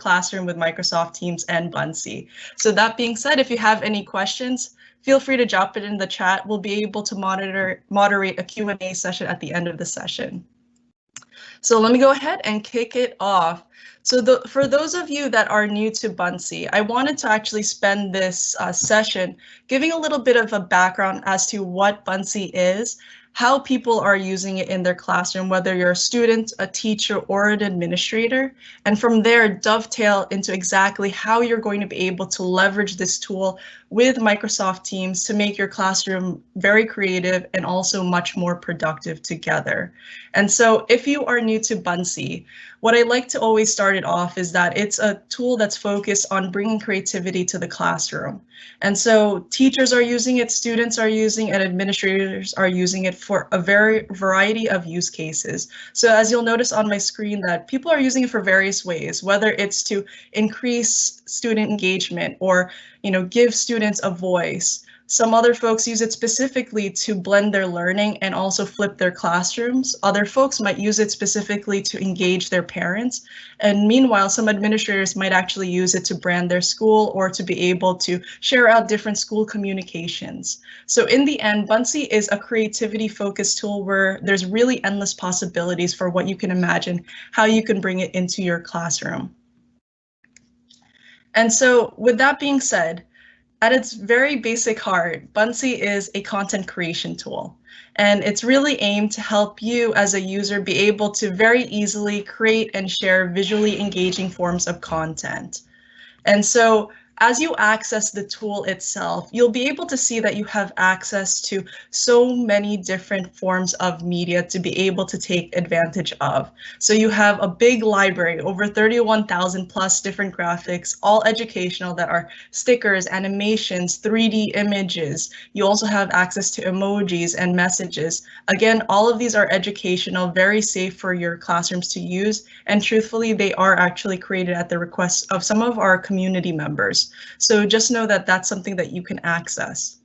classroom with Microsoft Teams and Buncee. So that being said, if you have any questions, feel free to drop it in the chat. We'll be able to moderate a Q&A session at the end of the session. So let me go ahead and kick it off. So for those of you that are new to Buncee, I wanted to actually spend this session giving a little bit of a background as to what Buncee is, how people are using it in their classroom, whether you're a student, a teacher, or an administrator, and from there dovetail into exactly how you're going to be able to leverage this tool with Microsoft Teams to make your classroom very creative and also much more productive together. And so if you are new to Buncee, what I like to always start it off is that it's a tool that's focused on bringing creativity to the classroom. And so teachers are using it, students are using it, and administrators are using it for a variety of use cases. So as you'll notice on my screen that people are using it for various ways, whether it's to increase student engagement or, give students a voice. Some other folks use it specifically to blend their learning and also flip their classrooms. Other folks might use it specifically to engage their parents. And meanwhile, some administrators might actually use it to brand their school or to be able to share out different school communications. So in the end, Buncee is a creativity-focused tool where there's really endless possibilities for what you can imagine, how you can bring it into your classroom. And so with that being said, at its very basic heart, Buncee is a content creation tool, and it's really aimed to help you as a user be able to very easily create and share visually engaging forms of content. And so as you access the tool itself, you'll be able to see that you have access to so many different forms of media to be able to take advantage of. So you have a big library, over 31,000 plus different graphics, all educational, that are stickers, animations, 3D images. You also have access to emojis and messages. Again, all of these are educational, very safe for your classrooms to use. And truthfully, they are actually created at the request of some of our community members. So just know that that's something that you can access.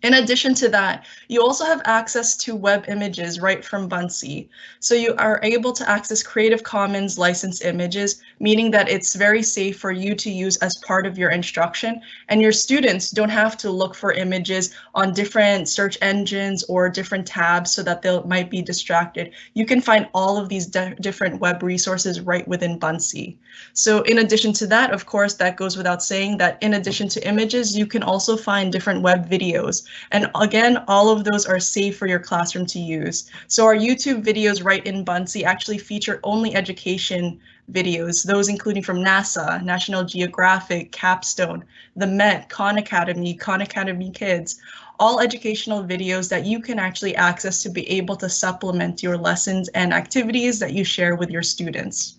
In addition to that, you also have access to web images right from Buncee. So you are able to access Creative Commons licensed images, meaning that it's very safe for you to use as part of your instruction. And your students don't have to look for images on different search engines or different tabs so that they might be distracted. You can find all of these different web resources right within Buncee. So in addition to that, of course, that goes without saying that in addition to images, you can also find different web videos. And again, all of those are safe for your classroom to use. So our YouTube videos right in Buncee actually feature only education videos, those including from NASA, National Geographic, Capstone, the Met, Khan Academy Kids, all educational videos that you can actually access to be able to supplement your lessons and activities that you share with your students.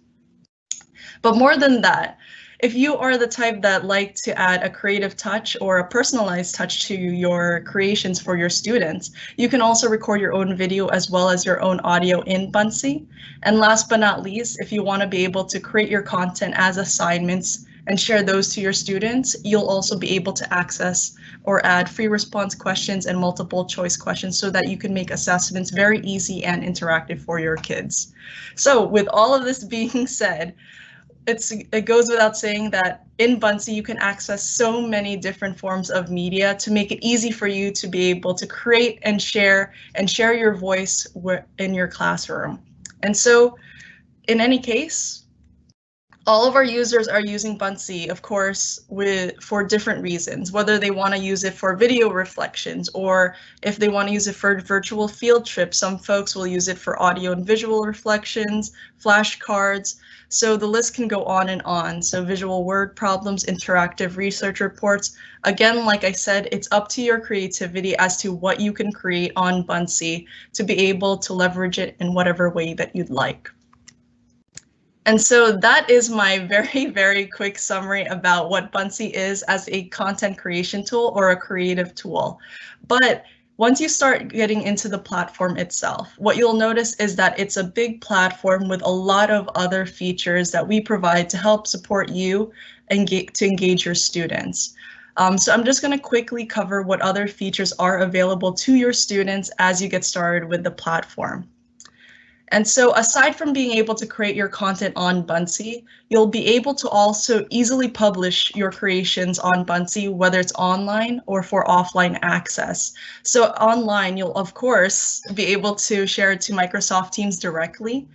But more than that, if you are the type that like to add a creative touch or a personalized touch to your creations for your students, you can also record your own video as well as your own audio in Buncee. And last but not least, if you want to be able to create your content as assignments and share those to your students, you'll also be able to access or add free response questions and multiple choice questions so that you can make assessments very easy and interactive for your kids. So with all of this being said, it goes without saying that in Buncee you can access so many different forms of media to make it easy for you to be able to create and share your voice in your classroom. And so in any case, all of our users are using Buncee, of course, for different reasons, whether they want to use it for video reflections or if they want to use it for virtual field trips. Some folks will use it for audio and visual reflections, flashcards. So the list can go on and on. So visual word problems, interactive research reports. Again, like I said, it's up to your creativity as to what you can create on Buncee to be able to leverage it in whatever way that you'd like. And so that is my very, very quick summary about what Buncee is as a content creation tool or a creative tool. But once you start getting into the platform itself, what you'll notice is that it's a big platform with a lot of other features that we provide to help support you and to engage your students. So I'm just going to quickly cover what other features are available to your students as you get started with the platform. And so aside from being able to create your content on Buncee, you'll be able to also easily publish your creations on Buncee, whether it's online or for offline access. So online, you'll of course be able to share it to Microsoft Teams directly.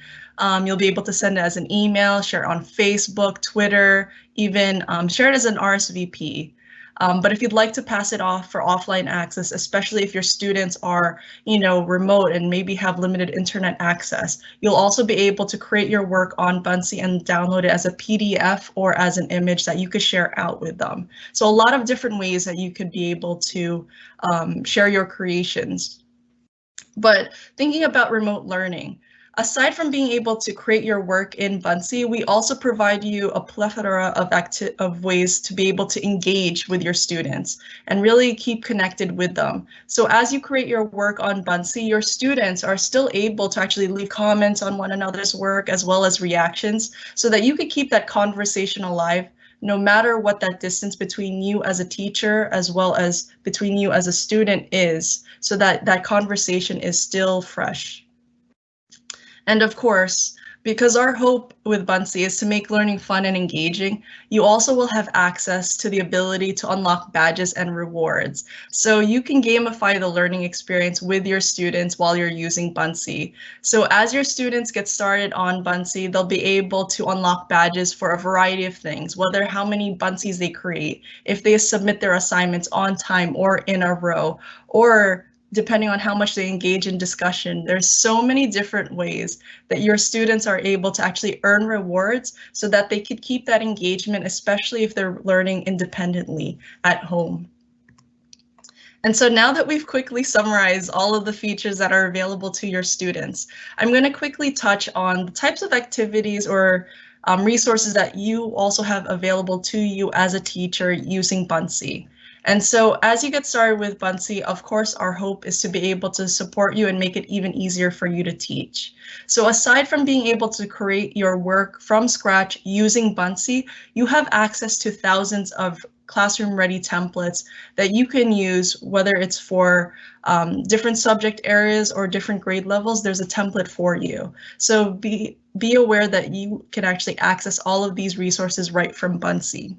You'll be able to send it as an email, share it on Facebook, Twitter, even share it as an RSVP. But if you'd like to pass it off for offline access, especially if your students are, remote and maybe have limited internet access, you'll also be able to create your work on Buncee and download it as a PDF or as an image that you could share out with them. So a lot of different ways that you could be able to share your creations. But thinking about remote learning, aside from being able to create your work in Buncee, we also provide you a plethora of ways to be able to engage with your students and really keep connected with them. So as you create your work on Buncee, your students are still able to actually leave comments on one another's work as well as reactions so that you could keep that conversation alive no matter what that distance between you as a teacher as well as between you as a student is, so that that conversation is still fresh. And of course, because our hope with Buncee is to make learning fun and engaging, you also will have access to the ability to unlock badges and rewards. So you can gamify the learning experience with your students while you're using Buncee. So as your students get started on Buncee, they'll be able to unlock badges for a variety of things, whether how many Buncees they create, if they submit their assignments on time or in a row, or depending on how much they engage in discussion. There's so many different ways that your students are able to actually earn rewards so that they could keep that engagement, especially if they're learning independently at home. And so now that we've quickly summarized all of the features that are available to your students, I'm going to quickly touch on the types of activities or resources that you also have available to you as a teacher using Buncee. And so as you get started with Buncee, of course, our hope is to be able to support you and make it even easier for you to teach. So aside from being able to create your work from scratch using Buncee, you have access to thousands of classroom-ready templates that you can use, whether it's for different subject areas or different grade levels. There's a template for you. So be aware that you can actually access all of these resources right from Buncee.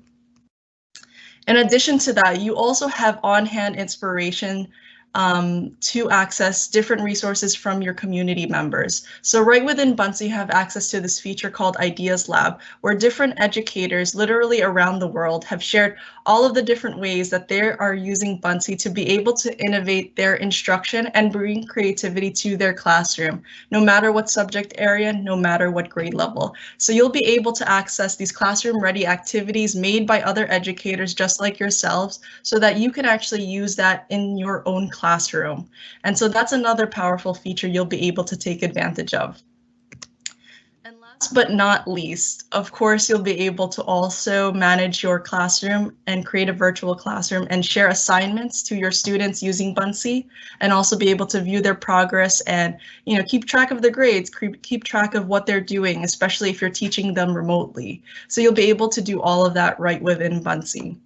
In addition to that, you also have on-hand inspiration to access different resources from your community members. So right within Buncee, you have access to this feature called Ideas Lab, where different educators literally around the world have shared all of the different ways that they are using Buncee to be able to innovate their instruction and bring creativity to their classroom, no matter what subject area, no matter what grade level. So you'll be able to access these classroom-ready activities made by other educators just like yourselves, so that you can actually use that in your own classroom. And so that's another powerful feature you'll be able to take advantage of. And last but not least, of course, you'll be able to also manage your classroom and create a virtual classroom and share assignments to your students using Buncee, and also be able to view their progress and keep track of the grades, keep track of what they're doing, especially if you're teaching them remotely. So you'll be able to do all of that right within Buncee.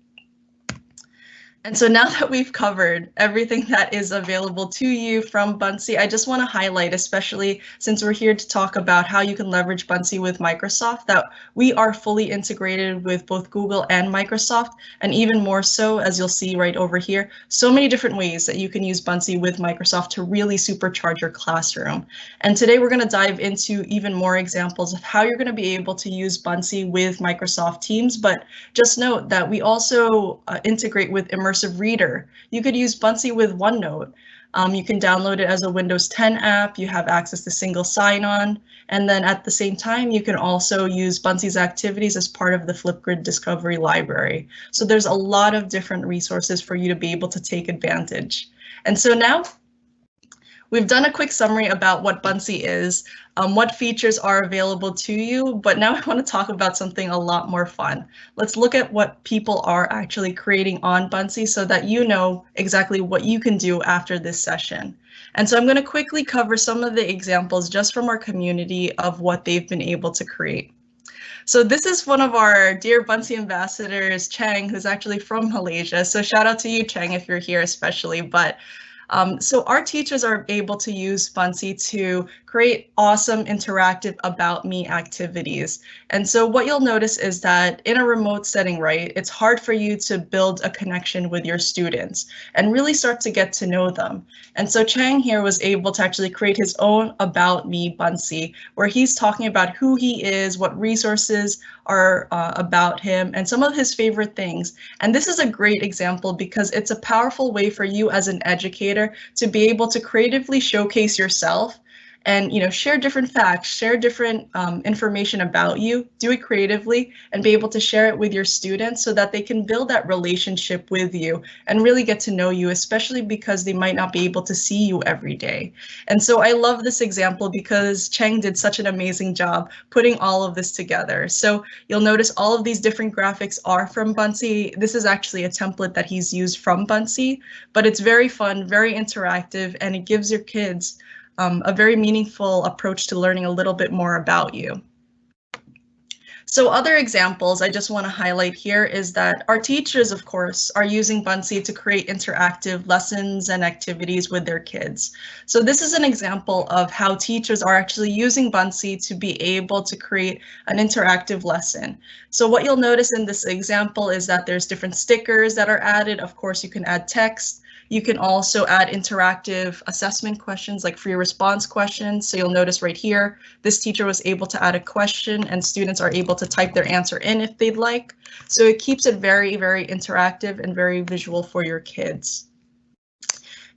And so now that we've covered everything that is available to you from Buncee, I just want to highlight, especially since we're here to talk about how you can leverage Buncee with Microsoft, that we are fully integrated with both Google and Microsoft, and even more so, as you'll see right over here, so many different ways that you can use Buncee with Microsoft to really supercharge your classroom. And today we're going to dive into even more examples of how you're going to be able to use Buncee with Microsoft Teams, but just note that we also integrate with Immersive Reader. You could use Buncee with OneNote. You can download it as a Windows 10 app. You have access to single sign-on. And then at the same time, you can also use Buncee's activities as part of the Flipgrid Discovery Library. So there's a lot of different resources for you to be able to take advantage. And so now we've done a quick summary about what Buncee is, what features are available to you, but now I want to talk about something a lot more fun. Let's look at what people are actually creating on Buncee so that you know exactly what you can do after this session. And so I'm going to quickly cover some of the examples just from our community of what they've been able to create. So this is one of our dear Buncee ambassadors, Chang, who's actually from Malaysia. So shout out to you, Chang, if you're here especially. But so our teachers are able to use Buncee to create awesome interactive about me activities. And so what you'll notice is that in a remote setting, right, it's hard for you to build a connection with your students and really start to get to know them. And so Chang here was able to actually create his own about me Buncee, where he's talking about who he is, what resources are about him, and some of his favorite things. And this is a great example because it's a powerful way for you as an educator to be able to creatively showcase yourself and share different facts, share different information about you, do it creatively, and be able to share it with your students so that they can build that relationship with you and really get to know you, especially because they might not be able to see you every day. And so I love this example because Cheng did such an amazing job putting all of this together. So you'll notice all of these different graphics are from Buncee. This is actually a template that he's used from Buncee, but it's very fun, very interactive, and it gives your kids a very meaningful approach to learning a little bit more about you. So other examples I just want to highlight here is that our teachers, of course, are using Buncee to create interactive lessons and activities with their kids. So this is an example of how teachers are actually using Buncee to be able to create an interactive lesson. So what you'll notice in this example is that there's different stickers that are added. Of course, you can add text. You can also add interactive assessment questions like free response questions. So you'll notice right here, this teacher was able to add a question and students are able to type their answer in if they'd like. So it keeps it very, very interactive and very visual for your kids.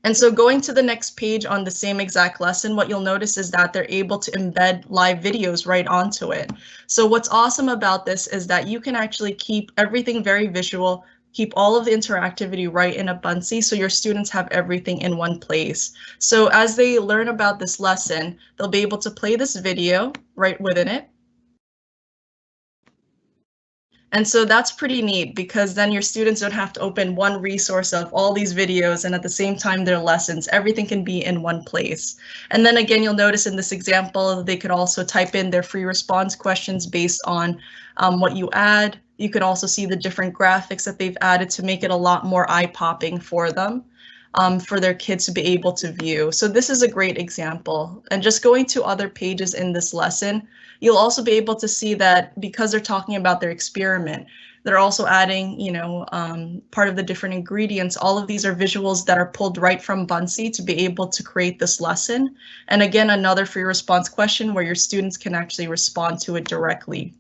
And so going to the next page on the same exact lesson, what you'll notice is that they're able to embed live videos right onto it. So what's awesome about this is that you can actually keep everything very visual, keep all of the interactivity right in a Buncee so your students have everything in one place. So as they learn about this lesson, they'll be able to play this video right within it. And so that's pretty neat because then your students don't have to open one resource of all these videos and at the same time their lessons, everything can be in one place. And then again, you'll notice in this example, they could also type in their free response questions based on what you add. You can also see the different graphics that they've added to make it a lot more eye-popping for them, for their kids to be able to view. So this is a great example. And just going to other pages in this lesson, you'll also be able to see that because they're talking about their experiment, they're also adding, part of the different ingredients. All of these are visuals that are pulled right from Buncee to be able to create this lesson. And again, another free response question where your students can actually respond to it directly.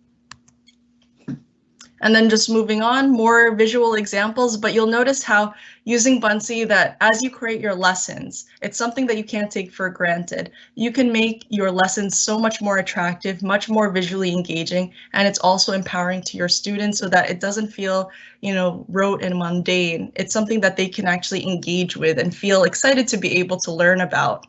And then just moving on, more visual examples, but you'll notice how using Buncee that as you create your lessons, it's something that you can't take for granted. You can make your lessons so much more attractive, much more visually engaging, and it's also empowering to your students so that it doesn't feel, rote and mundane. It's something that they can actually engage with and feel excited to be able to learn about.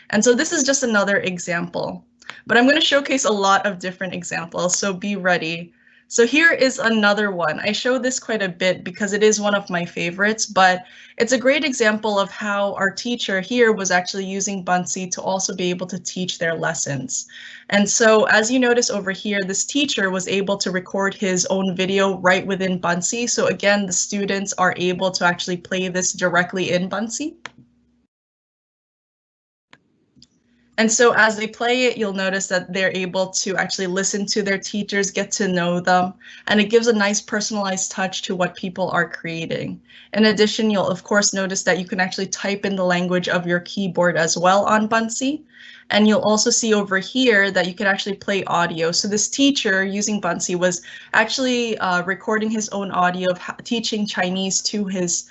And so this is just another example, but I'm going to showcase a lot of different examples, so be ready. So here is another one. I show this quite a bit because it is one of my favorites, but it's a great example of how our teacher here was actually using Buncee to also be able to teach their lessons. And so as you notice over here, this teacher was able to record his own video right within Buncee. So again, the students are able to actually play this directly in Buncee. And so as they play it, you'll notice that they're able to actually listen to their teachers, get to know them, and it gives a nice personalized touch to what people are creating. In addition, you'll of course notice that you can actually type in the language of your keyboard as well on Buncee. And you'll also see over here that you can actually play audio. So this teacher using Buncee was actually recording his own audio of teaching Chinese to his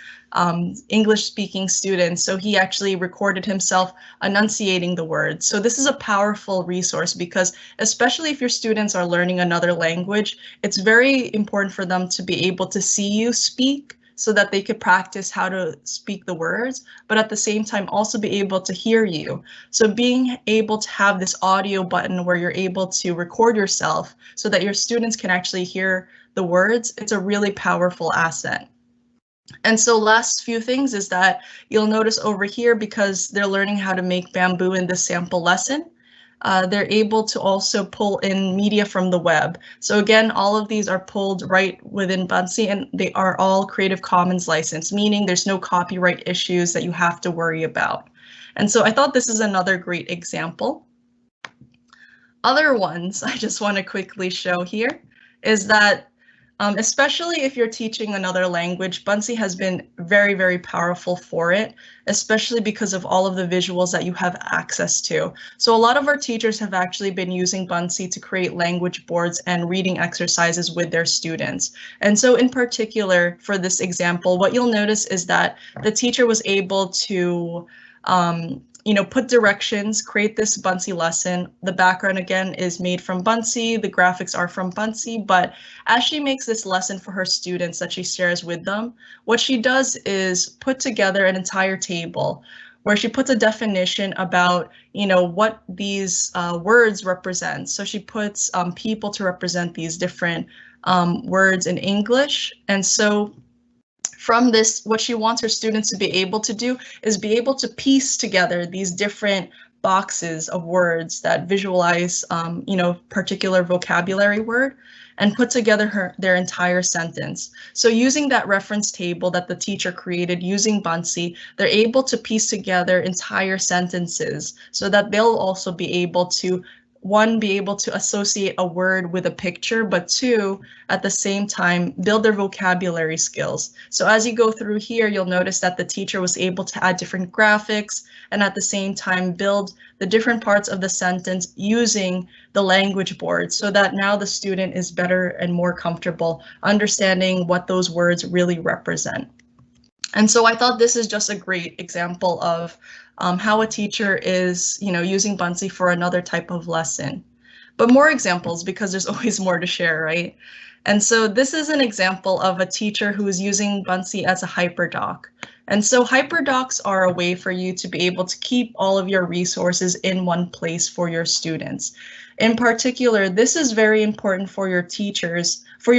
English-speaking students. So he actually recorded himself enunciating the words. So this is a powerful resource because especially if your students are learning another language, it's very important for them to be able to see you speak so that they could practice how to speak the words, but at the same time also be able to hear you. So being able to have this audio button where you're able to record yourself so that your students can actually hear the words, it's a really powerful asset. And so last few things is that you'll notice over here, because they're learning how to make bamboo in this sample lesson, they're able to also pull in media from the web. So again, all of these are pulled right within Buncee and they are all Creative Commons licensed, meaning there's no copyright issues that you have to worry about. And so I thought this is another great example. Other ones I just want to quickly show here is that especially if you're teaching another language, Buncee has been very, very powerful for it, especially because of all of the visuals that you have access to. So a lot of our teachers have actually been using Buncee to create language boards and reading exercises with their students. And so in particular, for this example, what you'll notice is that the teacher was able to put directions, create this Buncee lesson. The background again is made from Buncee, the graphics are from Buncee, but as she makes this lesson for her students that she shares with them, what she does is put together an entire table where she puts a definition about, what these words represent. So she puts people to represent these different words in English. And so from this, what she wants her students to be able to do is be able to piece together these different boxes of words that visualize, particular vocabulary word and put together their entire sentence. So using that reference table that the teacher created using Buncee, they're able to piece together entire sentences so that they'll also be able to be able to associate a word with a picture, but two, at the same time, build their vocabulary skills. So as you go through here, you'll notice that the teacher was able to add different graphics and at the same time build the different parts of the sentence using the language board so that now the student is better and more comfortable understanding what those words really represent. And so I thought this is just a great example of how a teacher is, using Buncee for another type of lesson. But more examples, because there's always more to share, right? And so this is an example of a teacher who is using Buncee as a Hyperdoc. And so Hyperdocs are a way for you to be able to keep all of your resources in one place for your students. In particular, this is very important for your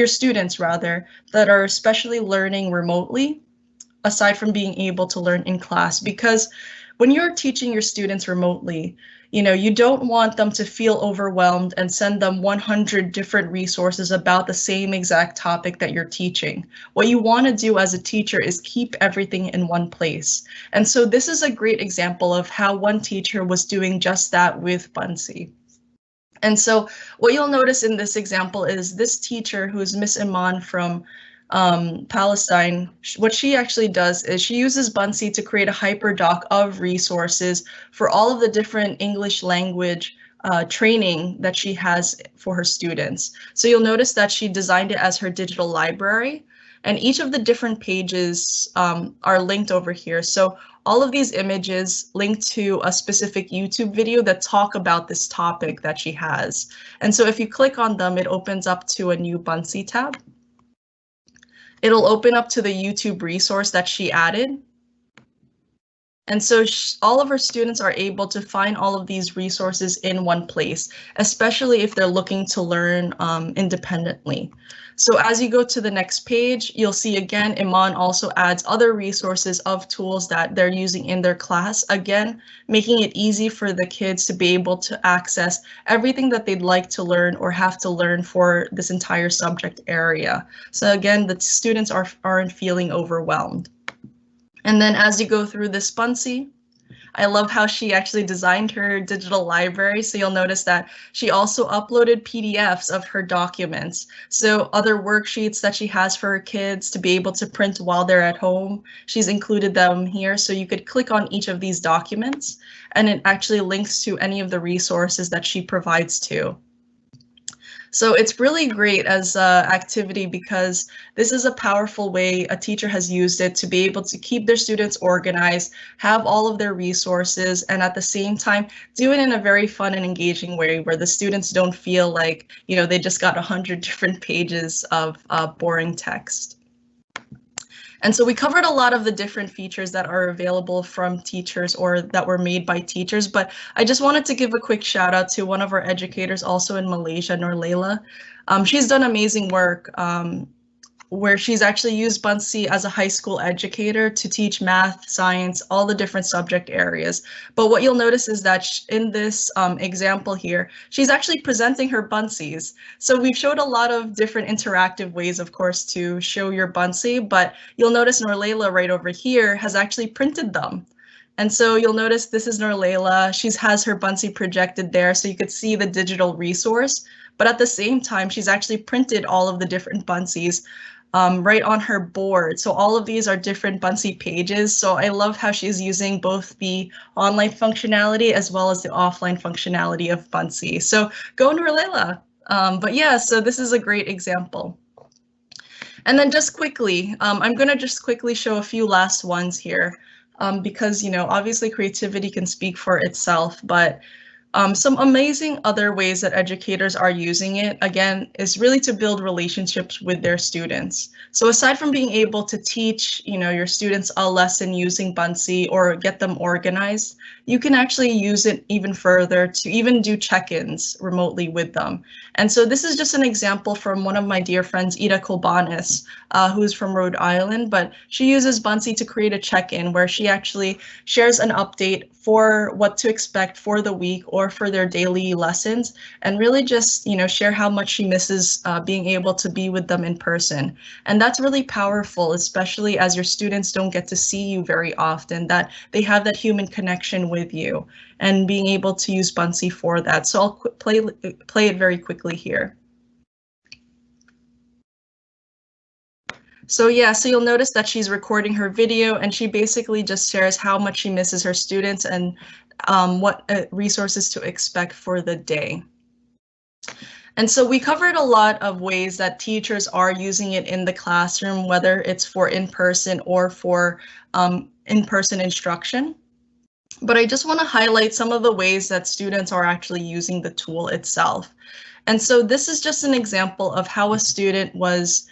students rather, that are especially learning remotely, aside from being able to learn in class, because when you're teaching your students remotely, you don't want them to feel overwhelmed and send them 100 different resources about the same exact topic that you're teaching. What you want to do as a teacher is keep everything in one place. And so this is a great example of how one teacher was doing just that with Buncee. And so what you'll notice in this example is this teacher, who is Miss Iman from Palestine, what she actually does is she uses Buncee to create a hyperdoc of resources for all of the different English language training that she has for her students. So you'll notice that she designed it as her digital library, and each of the different pages are linked over here. So all of these images link to a specific YouTube video that talk about this topic that she has. And so if you click on them, it opens up to a new Buncee tab. It'll open up to the YouTube resource that she added. And so all of her students are able to find all of these resources in one place, especially if they're looking to learn independently. So as you go to the next page, you'll see again, Iman also adds other resources of tools that they're using in their class, again, making it easy for the kids to be able to access everything that they'd like to learn or have to learn for this entire subject area. So again, the students aren't feeling overwhelmed. And then as you go through this Buncee, I love how she actually designed her digital library. So you'll notice that she also uploaded PDFs of her documents. So other worksheets that she has for her kids to be able to print while they're at home, she's included them here. So you could click on each of these documents and it actually links to any of the resources that she provides too. So it's really great as an activity because this is a powerful way a teacher has used it to be able to keep their students organized, have all of their resources, and at the same time do it in a very fun and engaging way where the students don't feel like, they just got 100 different pages of boring text. And so we covered a lot of the different features that are available from teachers or that were made by teachers, but I just wanted to give a quick shout out to one of our educators also in Malaysia, Norlayla. She's done amazing work where she's actually used Buncee as a high school educator to teach math, science, all the different subject areas. But what you'll notice is that in this example here, she's actually presenting her Buncees. So we've showed a lot of different interactive ways, of course, to show your Buncee, but you'll notice Norlayla right over here has actually printed them. And so you'll notice this is Norlayla. She has her Buncee projected there so you could see the digital resource. But at the same time, she's actually printed all of the different Buncees right on her board. So all of these are different Buncee pages. So I love how she's using both the online functionality as well as the offline functionality of Buncee. So go Norlayla. But yeah, so this is a great example. And then just quickly, I'm going to just quickly show a few last ones here because, you know, obviously creativity can speak for itself, but some amazing other ways that educators are using it, again, is really to build relationships with their students. So aside from being able to teach, you know, your students a lesson using Buncee or get them organized, you can actually use it even further to even do check-ins remotely with them. And so this is just an example from one of my dear friends, Ida Kolbanis, who's from Rhode Island, but she uses Buncee to create a check-in where she actually shares an update for what to expect for the week or for their daily lessons, and really just, you know, share how much she misses being able to be with them in person. And that's really powerful, especially as your students don't get to see you very often, that they have that human connection with you and being able to use Buncee for that. So I'll play it very quickly here. So yeah, so you'll notice that she's recording her video and she basically just shares how much she misses her students and what resources to expect for the day. And so we covered a lot of ways that teachers are using it in the classroom, whether it's for in-person or for in-person instruction. But I just want to highlight some of the ways that students are actually using the tool itself. And so this is just an example of how a student was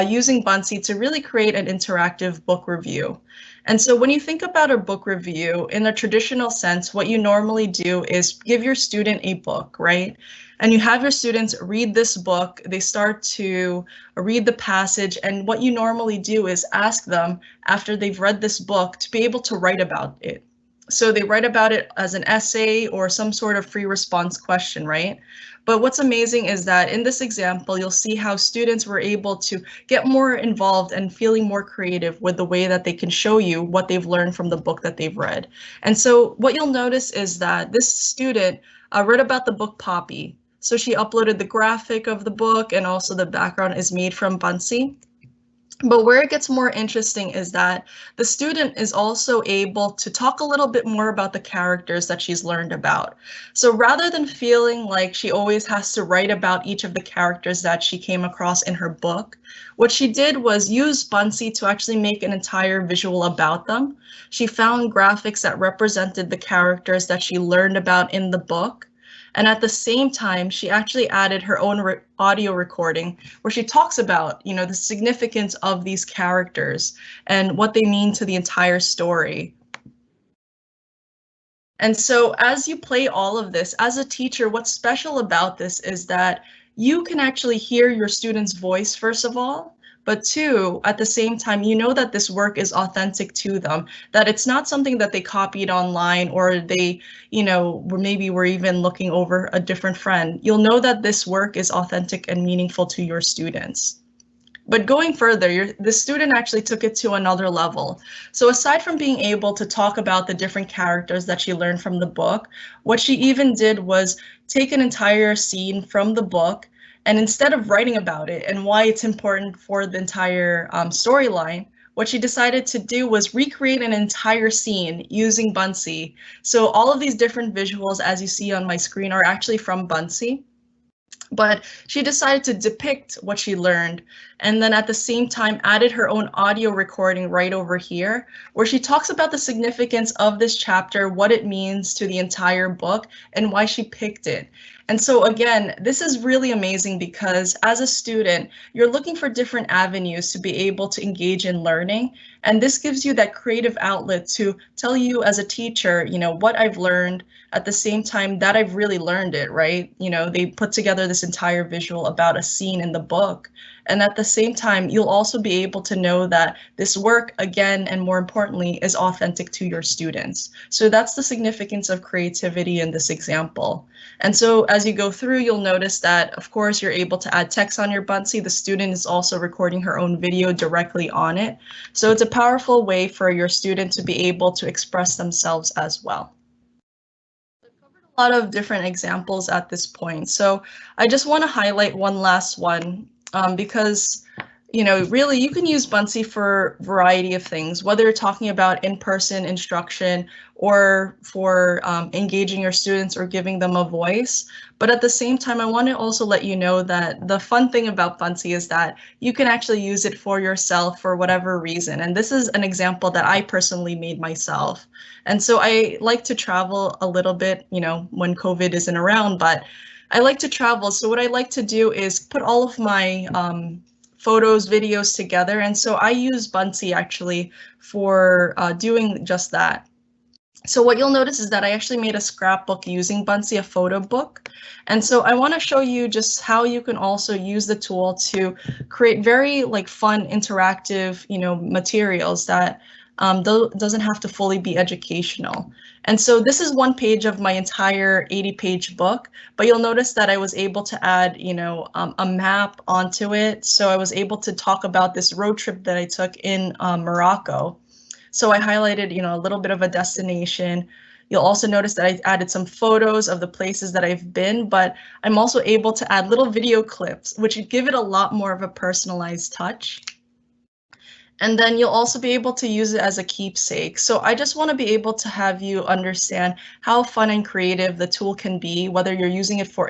using Buncee to really create an interactive book review. And so when you think about a book review in a traditional sense, what you normally do is give your student a book, right? And you have your students read this book, they start to read the passage, and what you normally do is ask them after they've read this book to be able to write about it. So they write about it as an essay or some sort of free response question, right? But what's amazing is that in this example, you'll see how students were able to get more involved and feeling more creative with the way that they can show you what they've learned from the book that they've read. And so what you'll notice is that this student read about the book Poppy. So she uploaded the graphic of the book and also the background is made from Buncee. But where it gets more interesting is that the student is also able to talk a little bit more about the characters that she's learned about. So rather than feeling like she always has to write about each of the characters that she came across in her book, what she did was use Buncee to actually make an entire visual about them. She found graphics that represented the characters that she learned about in the book. And at the same time, she actually added her own audio recording where she talks about, you know, the significance of these characters and what they mean to the entire story. And so as you play all of this, as a teacher, what's special about this is that you can actually hear your student's voice, first of all, but two, at the same time, you know that this work is authentic to them, that it's not something that they copied online or they, you know, maybe were even looking over a different friend. You'll know that this work is authentic and meaningful to your students. But going further, the student actually took it to another level. So aside from being able to talk about the different characters that she learned from the book, what she even did was take an entire scene from the book, and instead of writing about it and why it's important for the entire storyline, what she decided to do was recreate an entire scene using Buncee. So all of these different visuals, as you see on my screen, are actually from Buncee. But she decided to depict what she learned, and then at the same time added her own audio recording right over here, where she talks about the significance of this chapter, what it means to the entire book, and why she picked it. And so again, this is really amazing because as a student, you're looking for different avenues to be able to engage in learning. And this gives you that creative outlet to tell you as a teacher, you know, what I've learned at the same time that I've really learned it, right? You know, they put together this entire visual about a scene in the book. And at the same time, you'll also be able to know that this work, again, and more importantly, is authentic to your students. So that's the significance of creativity in this example. And so as you go through, you'll notice that, of course, you're able to add text on your Buncee. The student is also recording her own video directly on it. So it's a powerful way for your student to be able to express themselves as well. A lot of different examples at this point. So I just want to highlight one last one because, really you can use Buncee for a variety of things, whether you're talking about in-person instruction or for engaging your students or giving them a voice. But at the same time, I want to also let you know that the fun thing about Buncee is that you can actually use it for yourself for whatever reason. And this is an example that I personally made myself. And so I like to travel a little bit, when COVID isn't around, but I like to travel. So what I like to do is put all of my photos, videos together. And so I use Buncee actually for doing just that. So what you'll notice is that I actually made a scrapbook using Buncee, a photo book. And so I want to show you just how you can also use the tool to create very fun, interactive, materials that doesn't have to fully be educational. And so this is one page of my entire 80-page book, but you'll notice that I was able to add, a map onto it. So I was able to talk about this road trip that I took in Morocco. So I highlighted, a little bit of a destination. You'll also notice that I added some photos of the places that I've been, but I'm also able to add little video clips, which give it a lot more of a personalized touch. And then you'll also be able to use it as a keepsake. So I just want to be able to have you understand how fun and creative the tool can be, whether you're using it for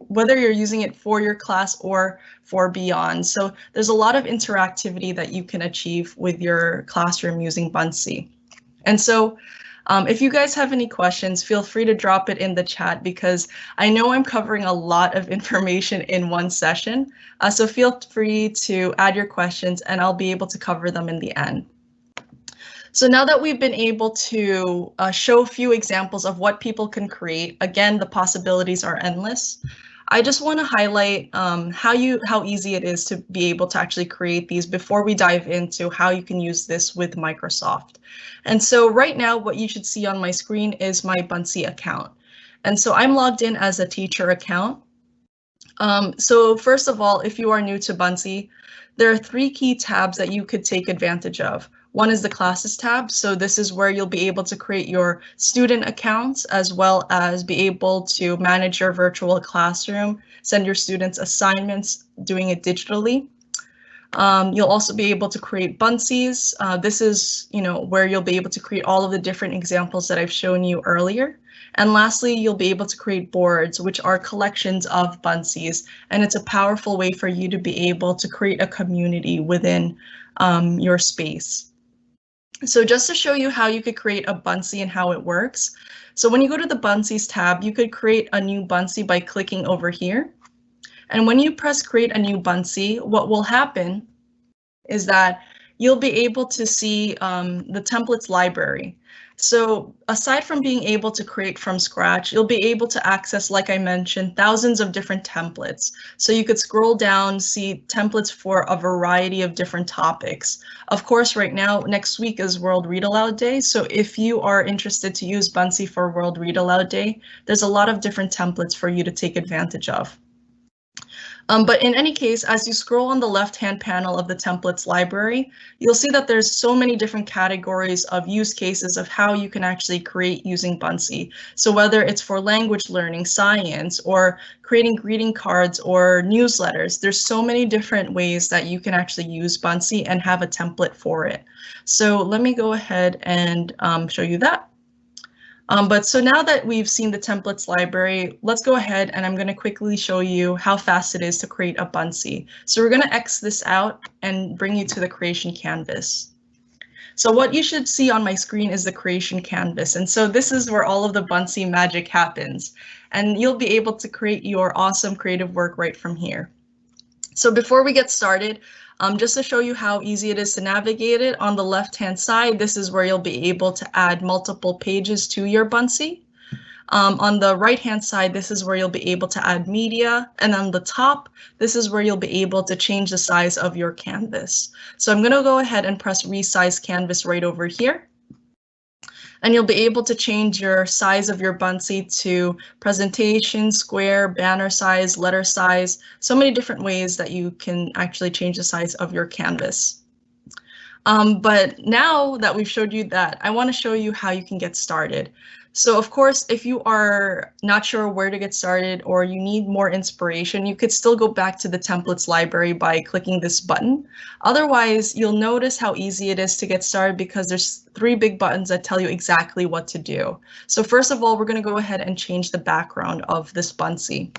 whether you're using it for your class or for beyond. So there's a lot of interactivity that you can achieve with your classroom using Buncee. And so if you guys have any questions, feel free to drop it in the chat because I know I'm covering a lot of information in one session. So feel free to add your questions and I'll be able to cover them in the end. So now that we've been able to show a few examples of what people can create, again, the possibilities are endless. I just want to highlight how easy it is to be able to actually create these before we dive into how you can use this with Microsoft. And so right now, what you should see on my screen is my Buncee account. And so I'm logged in as a teacher account. So first of all, if you are new to Buncee, there are 3 key tabs that you could take advantage of. One is the classes tab. So this is where you'll be able to create your student accounts as well as be able to manage your virtual classroom, send your students assignments, doing it digitally. You'll also be able to create Buncees. This is, where you'll be able to create all of the different examples that I've shown you earlier. And lastly, you'll be able to create boards, which are collections of Buncees. And it's a powerful way for you to be able to create a community within your space. So just to show you how you could create a Buncee and how it works. So when you go to the Buncees tab, you could create a new Buncee by clicking over here. And when you press create a new Buncee, what will happen is that you'll be able to see the templates library. So aside from being able to create from scratch, you'll be able to access, like I mentioned, thousands of different templates. So you could scroll down, see templates for a variety of different topics. Of course, right now, next week is World Read Aloud Day. So if you are interested to use Buncee for World Read Aloud Day, there's a lot of different templates for you to take advantage of. But in any case, as you scroll on the left-hand panel of the templates library, you'll see that there's so many different categories of use cases of how you can actually create using Buncee. So whether it's for language learning, science, or creating greeting cards or newsletters, there's so many different ways that you can actually use Buncee and have a template for it. So let me go ahead and show you that. But so now that we've seen the templates library, let's go ahead and I'm going to quickly show you how fast it is to create a Buncee. So we're going to X this out and bring you to the creation canvas. So what you should see on my screen is the creation canvas. And so this is where all of the Buncee magic happens. And you'll be able to create your awesome creative work right from here. So before we get started, just to show you how easy it is to navigate it, on the left-hand side, this is where you'll be able to add multiple pages to your Buncee. On the right-hand side, this is where you'll be able to add media. And on the top, this is where you'll be able to change the size of your canvas. So I'm going to go ahead and press resize canvas right over here. And you'll be able to change your size of your Buncee to presentation, square, banner size, letter size, so many different ways that you can actually change the size of your canvas. But now that we've showed you that, I want to show you how you can get started. So of course, if you are not sure where to get started or you need more inspiration, you could still go back to the templates library by clicking this button. Otherwise, you'll notice how easy it is to get started because there's 3 big buttons that tell you exactly what to do. So first of all, we're going to go ahead and change the background of this Buncee.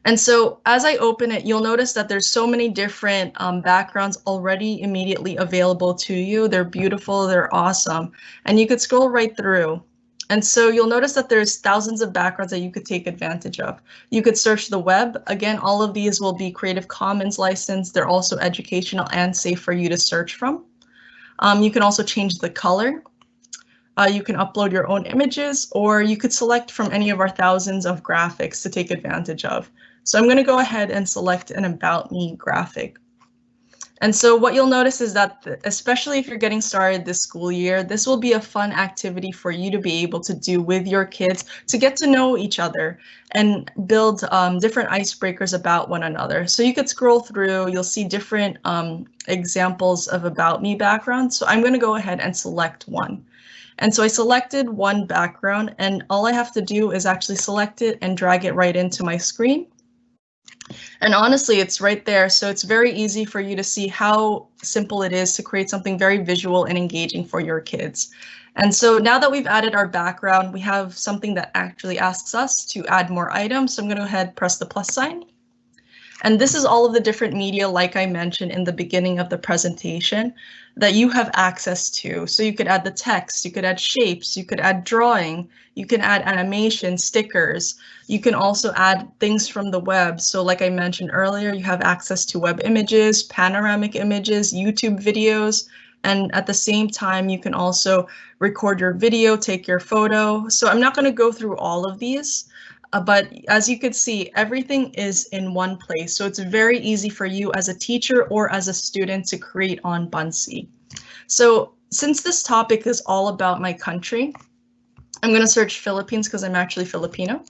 And so as I open it, you'll notice that there's so many different backgrounds already immediately available to you. They're beautiful, they're awesome, and you could scroll right through. And so you'll notice that there's thousands of backgrounds that you could take advantage of. You could search the web. Again, all of these will be Creative Commons licensed. They're also educational and safe for you to search from. You can also change the color. You can upload your own images, or you could select from any of our thousands of graphics to take advantage of. So I'm going to go ahead and select an About Me graphic. And so what you'll notice is that, especially if you're getting started this school year, this will be a fun activity for you to be able to do with your kids to get to know each other and build different icebreakers about one another. So you could scroll through, you'll see different examples of About Me backgrounds. So I'm going to go ahead and select one. And so I selected one background, and all I have to do is actually select it and drag it right into my screen. And honestly, it's right there. So it's very easy for you to see how simple it is to create something very visual and engaging for your kids. And so now that we've added our background, we have something that actually asks us to add more items. So I'm going to go ahead and press the plus sign. And this is all of the different media, like I mentioned in the beginning of the presentation, that you have access to. So you could add the text, you could add shapes, you could add drawing, you can add animation, stickers. You can also add things from the web. So like I mentioned earlier, you have access to web images, panoramic images, YouTube videos, and at the same time, you can also record your video, take your photo. So I'm not going to go through all of these. But as you could see, everything is in one place. So it's very easy for you as a teacher or as a student to create on Buncee. So since this topic is all about my country, I'm going to search Philippines because I'm actually Filipino.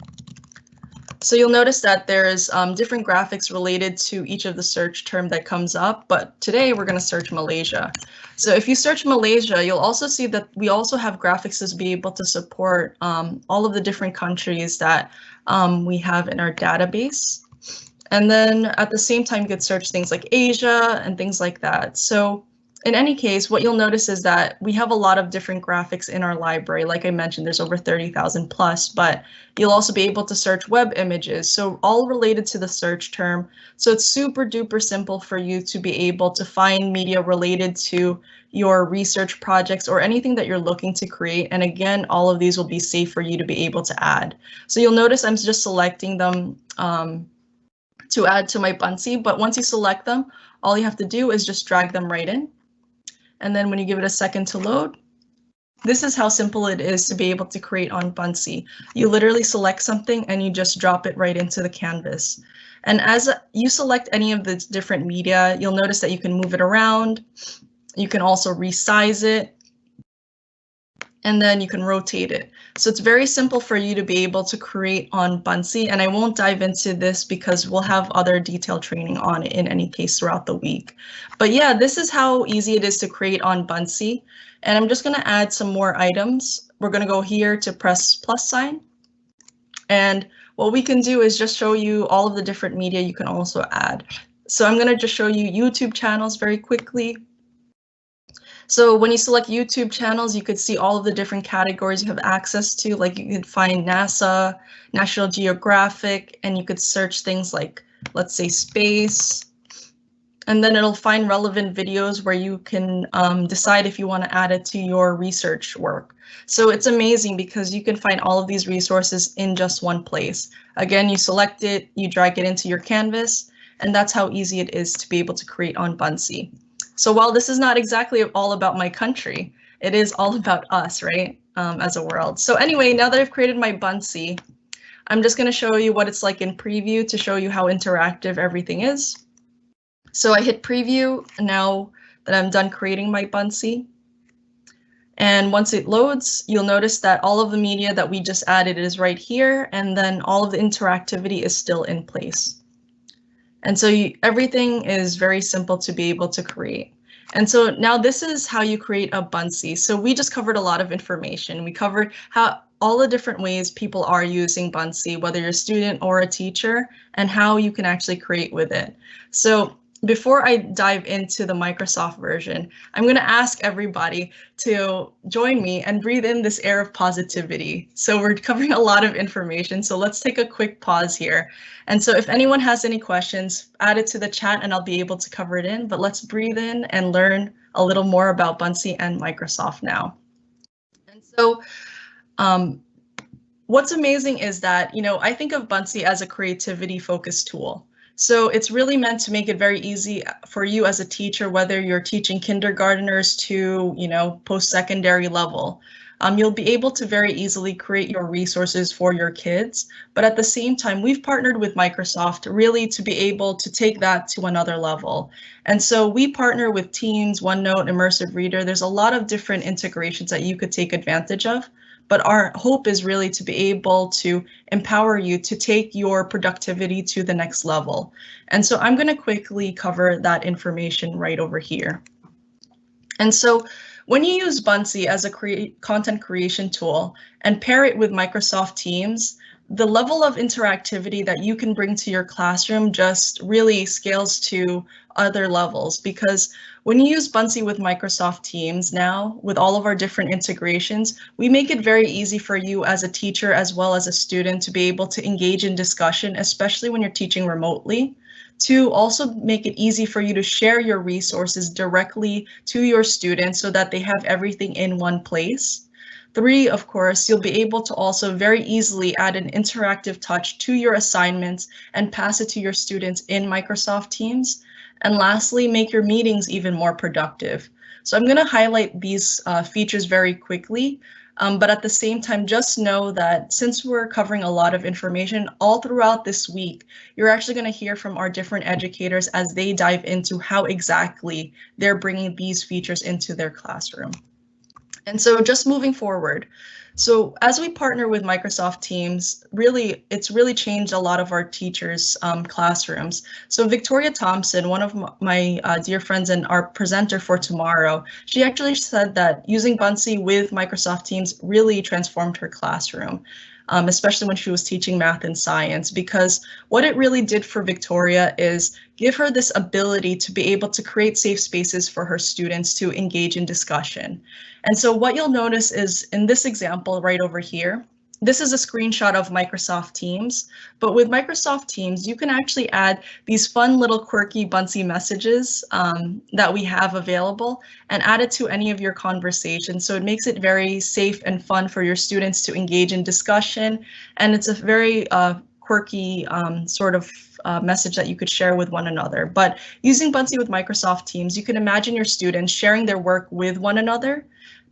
So you'll notice that there's different graphics related to each of the search term that comes up, but today we're going to search Malaysia. So if you search Malaysia, you'll also see that we also have graphics to be able to support all of the different countries that we have in our database. And then at the same time, you could search things like Asia and things like that. So in any case, what you'll notice is that we have a lot of different graphics in our library. Like I mentioned, there's over 30,000 plus, but you'll also be able to search web images. So all related to the search term. So it's super duper simple for you to be able to find media related to your research projects or anything that you're looking to create. And again, all of these will be safe for you to be able to add. So you'll notice I'm just selecting them to add to my Buncee, but once you select them, all you have to do is just drag them right in. And then when you give it a second to load, this is how simple it is to be able to create on Buncee. You literally select something and you just drop it right into the canvas. And as you select any of the different media, you'll notice that you can move it around. You can also resize it. And then you can rotate it. So it's very simple for you to be able to create on Buncee, and I won't dive into this because we'll have other detailed training on it in any case throughout the week. But yeah, this is how easy it is to create on Buncee, and I'm just going to add some more items. We're going to go here to press plus sign, and what we can do is just show you all of the different media you can also add. So I'm going to just show you YouTube channels very quickly. So when you select YouTube channels, you could see all of the different categories you have access to, like you could find NASA, National Geographic, and you could search things like, let's say, space. And then it'll find relevant videos where you can decide if you want to add it to your research work. So it's amazing because you can find all of these resources in just one place. Again, you select it, you drag it into your canvas, and that's how easy it is to be able to create on Buncee. So while this is not exactly all about my country, it is all about us, right? as a world. So anyway, now that I've created my Buncee, I'm just going to show you what it's like in preview to show you how interactive everything is. So I hit preview now that I'm done creating my Buncee. And once it loads, you'll notice that all of the media that we just added is right here, and then all of the interactivity is still in place. And so everything is very simple to be able to create. And so now this is how you create a Buncee. So we just covered a lot of information. We covered how all the different ways people are using Buncee, whether you're a student or a teacher, and how you can actually create with it. So before I dive into the Microsoft version, I'm going to ask everybody to join me and breathe in this air of positivity. So we're covering a lot of information, so let's take a quick pause here. And so if anyone has any questions, add it to the chat and I'll be able to cover it in, but let's breathe in and learn a little more about Buncee and Microsoft now. And so what's amazing is that, I think of Buncee as a creativity focused tool. So it's really meant to make it very easy for you as a teacher, whether you're teaching kindergarteners to, post-secondary level. You'll be able to very easily create your resources for your kids. But at the same time, we've partnered with Microsoft really to be able to take that to another level. And so we partner with Teams, OneNote, Immersive Reader. There's a lot of different integrations that you could take advantage of. But our hope is really to be able to empower you to take your productivity to the next level. And so I'm going to quickly cover that information right over here. And so when you use Buncee as a content creation tool and pair it with Microsoft Teams, the level of interactivity that you can bring to your classroom just really scales to other levels, because when you use Buncee with Microsoft Teams now, with all of our different integrations, we make it very easy for you as a teacher as well as a student to be able to engage in discussion, especially when you're teaching remotely, to also make it easy for you to share your resources directly to your students so that they have everything in one place. 3, of course, you'll be able to also very easily add an interactive touch to your assignments and pass it to your students in Microsoft Teams. And lastly, make your meetings even more productive. So I'm going to highlight these features very quickly, but at the same time, just know that since we're covering a lot of information all throughout this week, you're actually going to hear from our different educators as they dive into how exactly they're bringing these features into their classroom. And so just moving forward, so as we partner with Microsoft Teams, it's really changed a lot of our teachers' classrooms. So Victoria Thompson, one of my dear friends and our presenter for tomorrow, she actually said that using Buncee with Microsoft Teams really transformed her classroom. Especially when she was teaching math and science, because what it really did for Victoria is give her this ability to be able to create safe spaces for her students to engage in discussion. And so what you'll notice is in this example right over here, this is a screenshot of Microsoft Teams, but with Microsoft Teams, you can actually add these fun little quirky Buncee messages that we have available and add it to any of your conversations. So it makes it very safe and fun for your students to engage in discussion. And it's a very quirky sort of message that you could share with one another. But using Buncee with Microsoft Teams, you can imagine your students sharing their work with one another,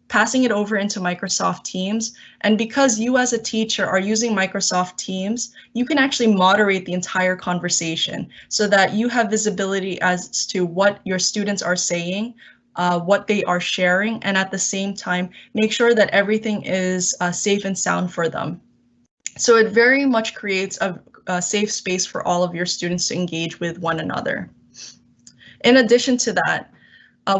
passing it over into Microsoft Teams. And because you as a teacher are using Microsoft Teams, you can actually moderate the entire conversation so that you have visibility as to what your students are saying, what they are sharing, and at the same time, make sure that everything is safe and sound for them. So it very much creates a safe space for all of your students to engage with one another. In addition to that,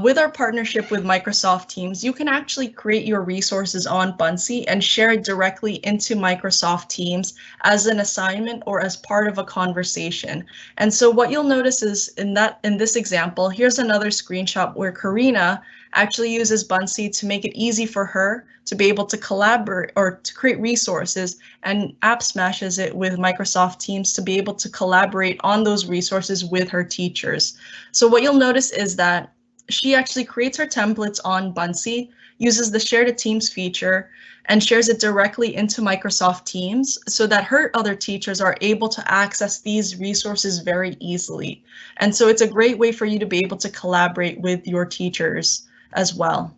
with our partnership with Microsoft Teams, you can actually create your resources on Buncee and share it directly into Microsoft Teams as an assignment or as part of a conversation. And so what you'll notice is in this example, here's another screenshot where Karina actually uses Buncee to make it easy for her to be able to collaborate or to create resources, and app smashes it with Microsoft Teams to be able to collaborate on those resources with her teachers. So what you'll notice is that she actually creates her templates on Buncee, uses the Share to Teams feature, and shares it directly into Microsoft Teams so that her other teachers are able to access these resources very easily. And so it's a great way for you to be able to collaborate with your teachers as well.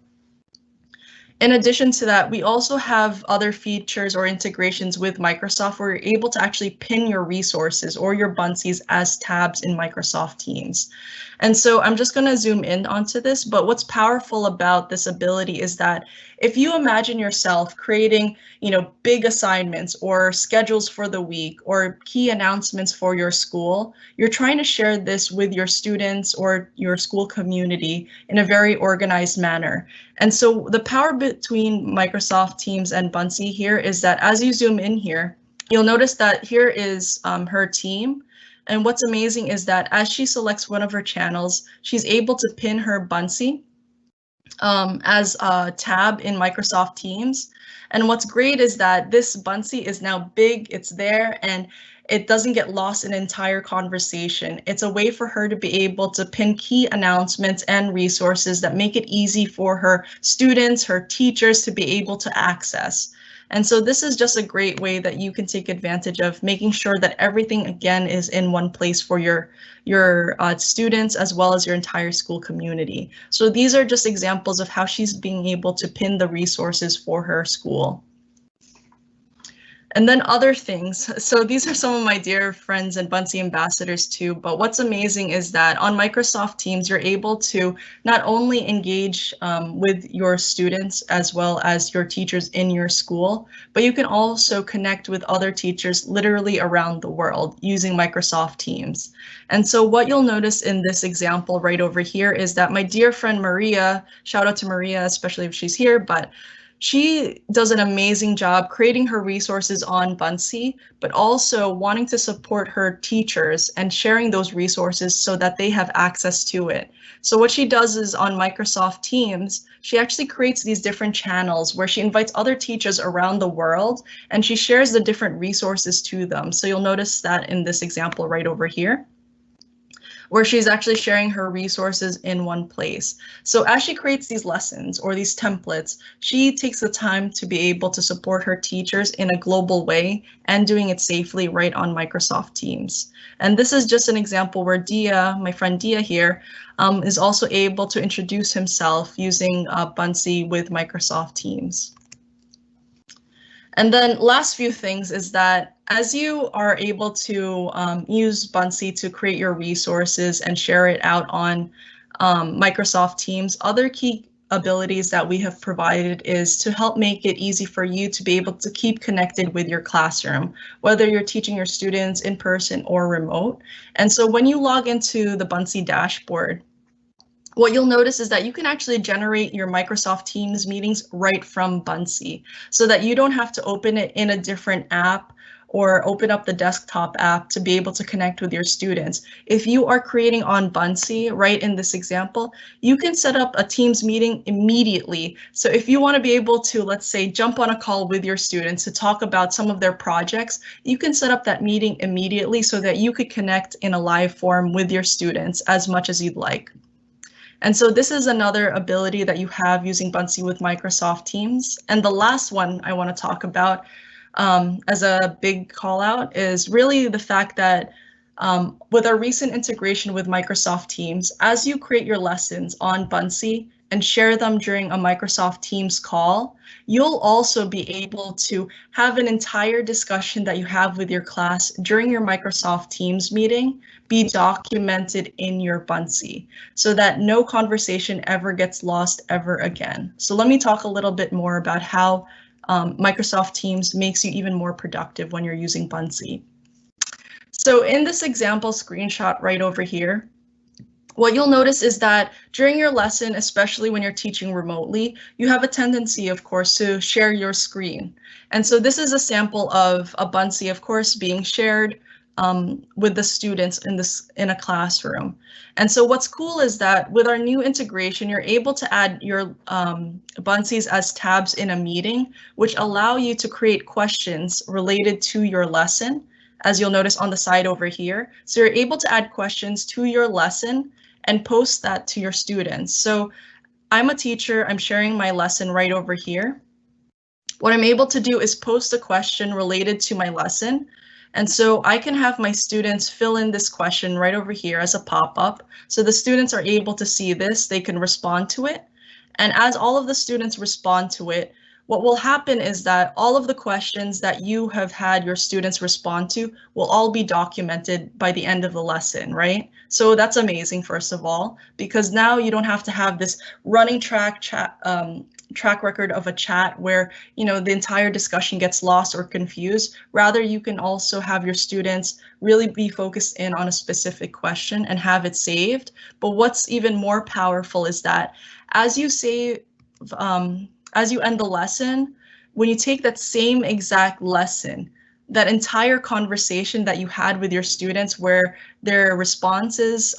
In addition to that, we also have other features or integrations with Microsoft where you're able to actually pin your resources or your Buncees as tabs in Microsoft Teams. And so I'm just going to zoom in onto this, but what's powerful about this ability is that if you imagine yourself creating, big assignments or schedules for the week or key announcements for your school, you're trying to share this with your students or your school community in a very organized manner. And so the power between Microsoft Teams and Buncee here is that as you zoom in here, you'll notice that here is her team. And what's amazing is that as she selects one of her channels, she's able to pin her Buncee as a tab in Microsoft Teams. And what's great is that this Buncee is now big, it's there, and it doesn't get lost in entire conversation. It's a way for her to be able to pin key announcements and resources that make it easy for her students, her teachers to be able to access. And so this is just a great way that you can take advantage of making sure that everything, again, is in one place for your students as well as your entire school community. So these are just examples of how she's being able to pin the resources for her school. And then other things. So these are some of my dear friends and Buncee ambassadors too, but what's amazing is that on Microsoft Teams, you're able to not only engage with your students as well as your teachers in your school, but you can also connect with other teachers literally around the world using Microsoft Teams. And so what you'll notice in this example right over here is that my dear friend Maria, shout out to Maria, especially if she's here, but she does an amazing job creating her resources on Buncee, but also wanting to support her teachers and sharing those resources so that they have access to it. So what she does is on Microsoft Teams, she actually creates these different channels where she invites other teachers around the world and she shares the different resources to them. So you'll notice that in this example right over here, where she's actually sharing her resources in one place. So as she creates these lessons or these templates, she takes the time to be able to support her teachers in a global way and doing it safely right on Microsoft Teams. And this is just an example where Dia, my friend Dia here, is also able to introduce himself using Buncee with Microsoft Teams. And then last few things is that as you are able to use Buncee to create your resources and share it out on Microsoft Teams, other key abilities that we have provided is to help make it easy for you to be able to keep connected with your classroom, whether you're teaching your students in person or remote. And so when you log into the Buncee dashboard, what you'll notice is that you can actually generate your Microsoft Teams meetings right from Buncee so that you don't have to open it in a different app or open up the desktop app to be able to connect with your students. If you are creating on Buncee, right in this example, you can set up a Teams meeting immediately. So if you want to be able to, let's say, jump on a call with your students to talk about some of their projects, you can set up that meeting immediately so that you could connect in a live form with your students as much as you'd like. And so this is another ability that you have using Buncee with Microsoft Teams. And the last one I want to talk about as a big call out is really the fact that with our recent integration with Microsoft Teams, as you create your lessons on Buncee and share them during a Microsoft Teams call, you'll also be able to have an entire discussion that you have with your class during your Microsoft Teams meeting be documented in your Buncee so that no conversation ever gets lost ever again. So let me talk a little bit more about how Microsoft Teams makes you even more productive when you're using Buncee. So in this example screenshot right over here, what you'll notice is that during your lesson, especially when you're teaching remotely, you have a tendency, of course, to share your screen. And so this is a sample of a Buncee, of course, being shared with the students in a classroom. And so what's cool is that with our new integration, you're able to add your Buncees as tabs in a meeting, which allow you to create questions related to your lesson, as you'll notice on the side over here. So you're able to add questions to your lesson and post that to your students. So I'm a teacher, I'm sharing my lesson right over here. What I'm able to do is post a question related to my lesson. And so I can have my students fill in this question right over here as a pop-up. So the students are able to see this, they can respond to it. And as all of the students respond to it, what will happen is that all of the questions that you have had your students respond to will all be documented by the end of the lesson, right? So that's amazing, first of all, because now you don't have to have this running track record of a chat where, you know, the entire discussion gets lost or confused. Rather, you can also have your students really be focused in on a specific question and have it saved. But what's even more powerful is that as you save, as you end the lesson, when you take that same exact lesson, that entire conversation that you had with your students where their responses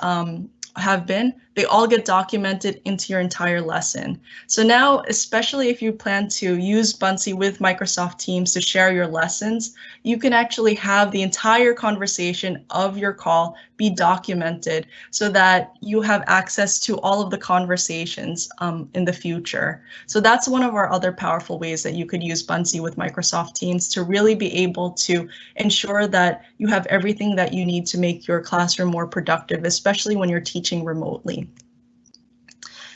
have been, they all get documented into your entire lesson. So now, especially if you plan to use Buncee with Microsoft Teams to share your lessons, you can actually have the entire conversation of your call be documented so that you have access to all of the conversations in the future. So that's one of our other powerful ways that you could use Buncee with Microsoft Teams to really be able to ensure that you have everything that you need to make your classroom more productive, especially when you're teaching remotely.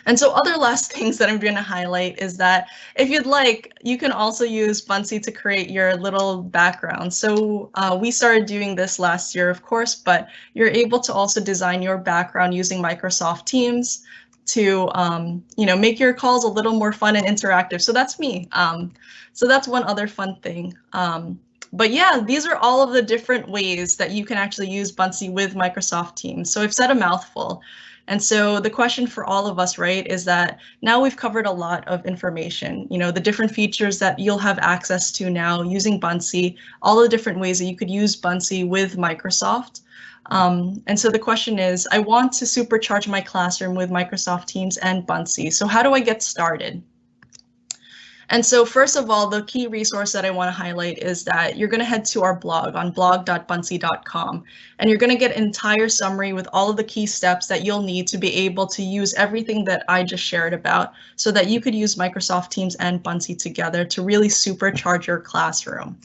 And so other last things that I'm going to highlight is that if you'd like, you can also use Buncee to create your little background. So we started doing this last year, of course, but you're able to also design your background using Microsoft Teams to you know, make your calls a little more fun and interactive. So that's me. So that's one other fun thing. But yeah, these are all of the different ways that you can actually use Buncee with Microsoft Teams. So I've said a mouthful. And so the question for all of us, right, is that now we've covered a lot of information, you know, the different features that you'll have access to now using Buncee, all the different ways that you could use Buncee with Microsoft. And so the question is, I want to supercharge my classroom with Microsoft Teams and Buncee. So how do I get started? And so first of all, the key resource that I want to highlight is that you're going to head to our blog on blog.buncee.com, and you're going to get an entire summary with all of the key steps that you'll need to be able to use everything that I just shared about so that you could use Microsoft Teams and Buncee together to really supercharge your classroom.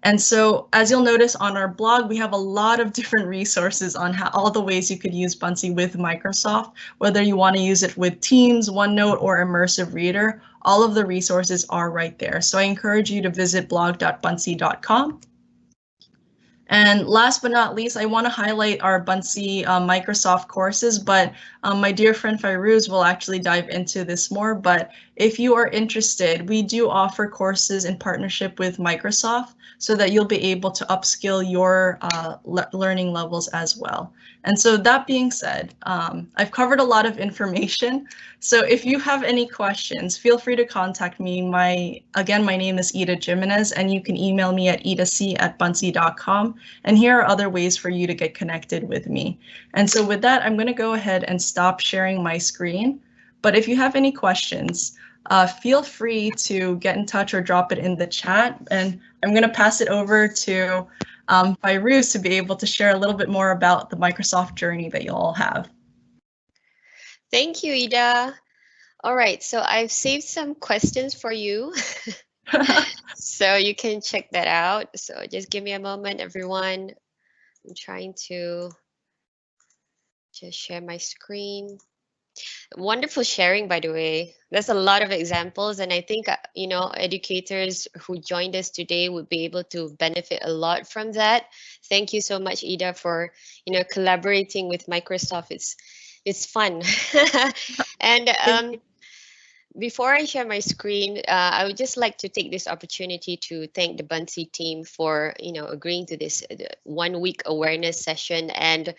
And so as you'll notice on our blog, we have a lot of different resources on how all the ways you could use Buncee with Microsoft, whether you want to use it with Teams, OneNote, or Immersive Reader, all of the resources are right there. So I encourage you to visit blog.buncee.com. And last but not least, I want to highlight our Buncee Microsoft courses, but my dear friend Fairuz will actually dive into this more. But if you are interested, we do offer courses in partnership with Microsoft so that you'll be able to upskill your learning levels as well. And so that being said, I've covered a lot of information. So if you have any questions, feel free to contact me. Again, my name is Ida Jimenez, and you can email me at idac@buncee.com. And here are other ways for you to get connected with me. And so with that, I'm going to go ahead and stop sharing my screen. But if you have any questions, feel free to get in touch or drop it in the chat. And I'm going to pass it over to Fairuz to be able to share a little bit more about the Microsoft journey that you all have. Thank you, Ida. All right, so I've saved some questions for you. So you can check that out. So just give me a moment, everyone. I'm trying to just share my screen. Wonderful sharing, by the way. There's a lot of examples, and I think, you know, educators who joined us today would be able to benefit a lot from that. Thank you so much, Ida, for, you know, collaborating with Microsoft. It's fun. And before I share my screen, I would just like to take this opportunity to thank the Buncee team for, you know, agreeing to this 1 week awareness session, and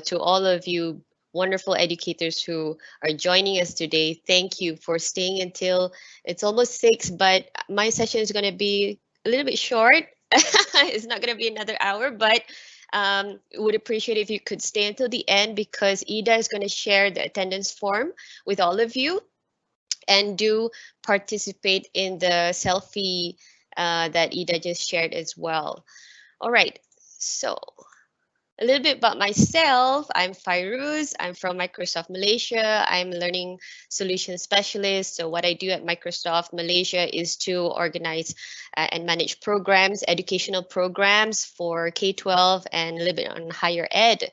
to all of you wonderful educators who are joining us today. Thank you for staying until it's almost 6, but my session is going to be a little bit short. It's not going to be another hour, but would appreciate if you could stay until the end, because Ida is going to share the attendance form with all of you. And do participate in the selfie that Ida just shared as well. All right, so A little bit about myself. I'm Fairuz. I'm from Microsoft Malaysia. I'm learning solution specialist. So what I do at Microsoft Malaysia is to organize and manage programs, educational programs for K-12 and a little bit on higher ed.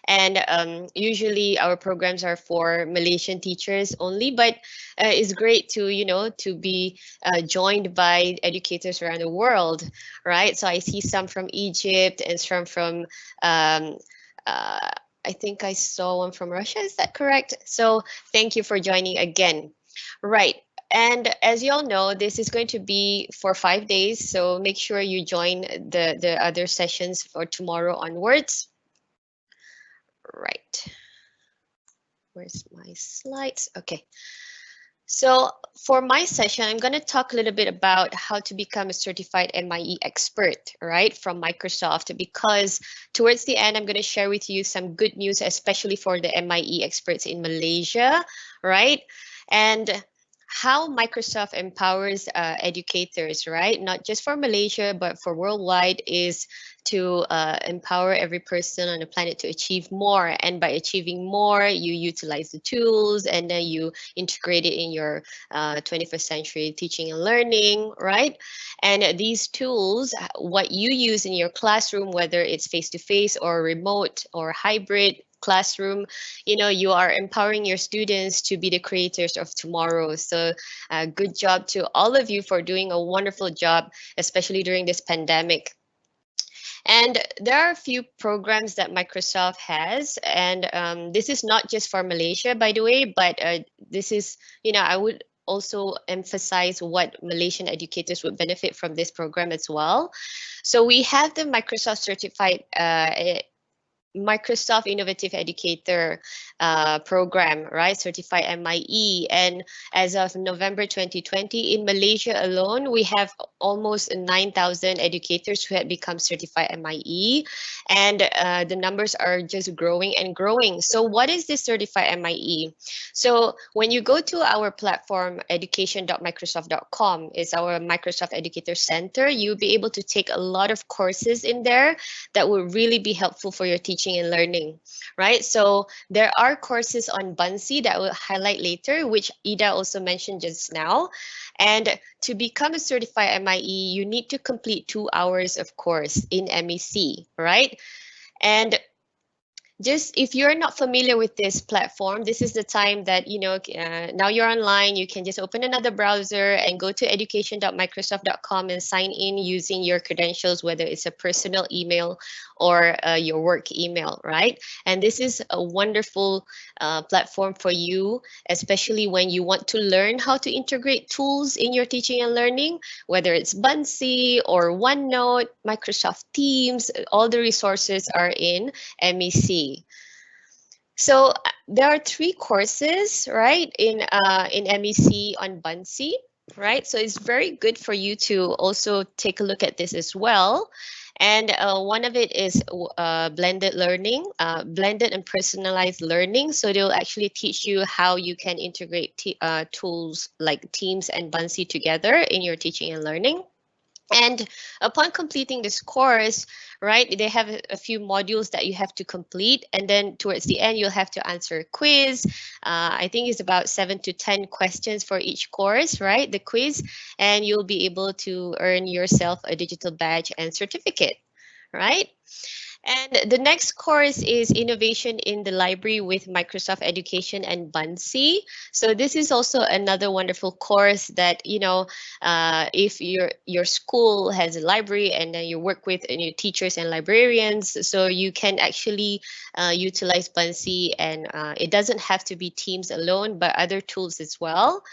And usually our programs are for Malaysian teachers only, but it's great to, to be joined by educators around the world, right? So I see some from Egypt and some from um, I think I saw one from Russia. Is that correct? So thank you for joining again. Right. And as you all know, this is going to be for 5 days. So make sure you join the other sessions for tomorrow onwards. Right. Where's my slides? Okay. So for my session, I'm going to talk a little bit about how to become a certified MIE expert, right, from Microsoft, because towards the end, I'm going to share with you some good news, especially for the MIE experts in Malaysia, right? And how Microsoft empowers educators, right? Not just for Malaysia, but for worldwide, is to empower every person on the planet to achieve more. And by achieving more, you utilize the tools and then you integrate it in your 21st century teaching and learning, right? And these tools, what you use in your classroom, whether it's face-to-face or remote or hybrid, classroom, you are empowering your students to be the creators of tomorrow. So good job to all of you for doing a wonderful job, especially during this pandemic. And there are a few programs that Microsoft has, and this is not just for Malaysia, by the way, but this is, I would also emphasize what Malaysian educators would benefit from this program as well. So we have the Microsoft Certified Microsoft Innovative Educator program, right? Certified MIE. And as of November 2020, in Malaysia alone, we have almost 9,000 educators who have become certified MIE. And the numbers are just growing and growing. So what is this certified MIE? So when you go to our platform, education.microsoft.com is our Microsoft Educator Center, you'll be able to take a lot of courses in there that will really be helpful for your teaching and learning, right? So there are courses on Buncee that I will highlight later, which Ida also mentioned just now. And to become a certified MIE, you need to complete 2 hours of course in MEC, right? And just if you're not familiar with this platform, this is the time that, now you're online, you can just open another browser and go to education.microsoft.com and sign in using your credentials, whether it's a personal email or your work email, right? And this is a wonderful platform for you, especially when you want to learn how to integrate tools in your teaching and learning, whether it's Buncee or OneNote, Microsoft Teams, all the resources are in MEC. So there are 3 courses, right, in MEC on Buncee, right? So it's very good for you to also take a look at this as well. And one of it is blended learning, blended and personalized learning. So they'll actually teach you how you can integrate tools like Teams and Buncee together in your teaching and learning. And upon completing this course, right, they have a few modules that you have to complete. And then towards the end, you'll have to answer a quiz. I think it's about 7 to 10 questions for each course, right, the quiz. And you'll be able to earn yourself a digital badge and certificate, right? And the next course is Innovation in the Library with Microsoft Education and Buncee. So this is also another wonderful course that, if your school has a library and then you work with your teachers and librarians, so you can actually utilize Buncee, and it doesn't have to be Teams alone, but other tools as well.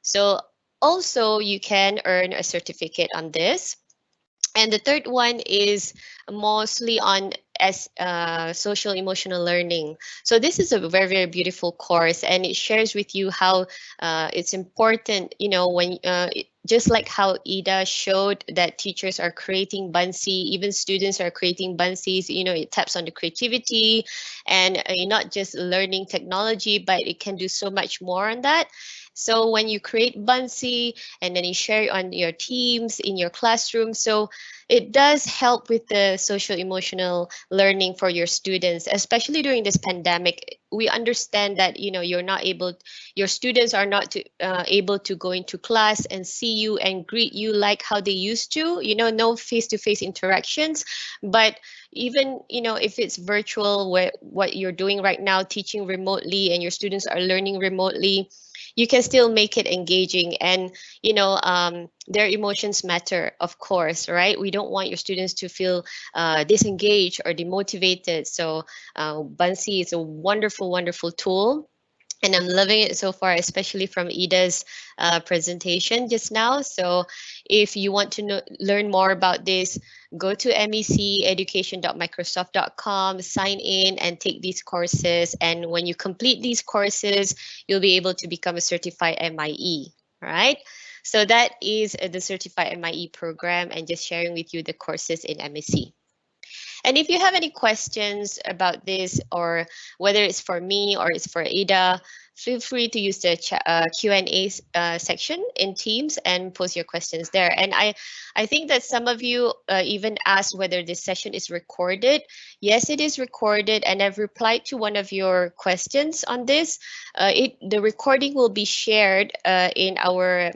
So also you can earn a certificate on this. And the third one is mostly on social emotional learning. So this is a very, very beautiful course, and it shares with you how it's important, when just like how Ida showed that teachers are creating Buncee, even students are creating Buncees, it taps on the creativity and not just learning technology, but it can do so much more on that. So when you create Buncee and then you share it on your teams in your classroom, so it does help with the social emotional learning for your students, especially during this pandemic. We understand that your students are not able to go into class and see you and greet you like how they used to. No face-to-face interactions. But even if it's virtual, what you're doing right now, teaching remotely, and your students are learning remotely, you can still make it engaging. And their emotions matter, of course, right? We don't want your students to feel disengaged or demotivated. So Buncee is a wonderful, wonderful tool. And I'm loving it so far, especially from Ida's presentation just now. So if you want to learn more about this, go to meceducation.microsoft.com, sign in and take these courses. And when you complete these courses, you'll be able to become a certified MIE, right? So that is the certified MIE program, and just sharing with you the courses in MEC. And if you have any questions about this, or whether it's for me or it's for Ida, feel free to use the Q&A section in Teams and post your questions there. And I think that some of you even asked whether this session is recorded. Yes, it is recorded, and I've replied to one of your questions on this. The recording will be shared in our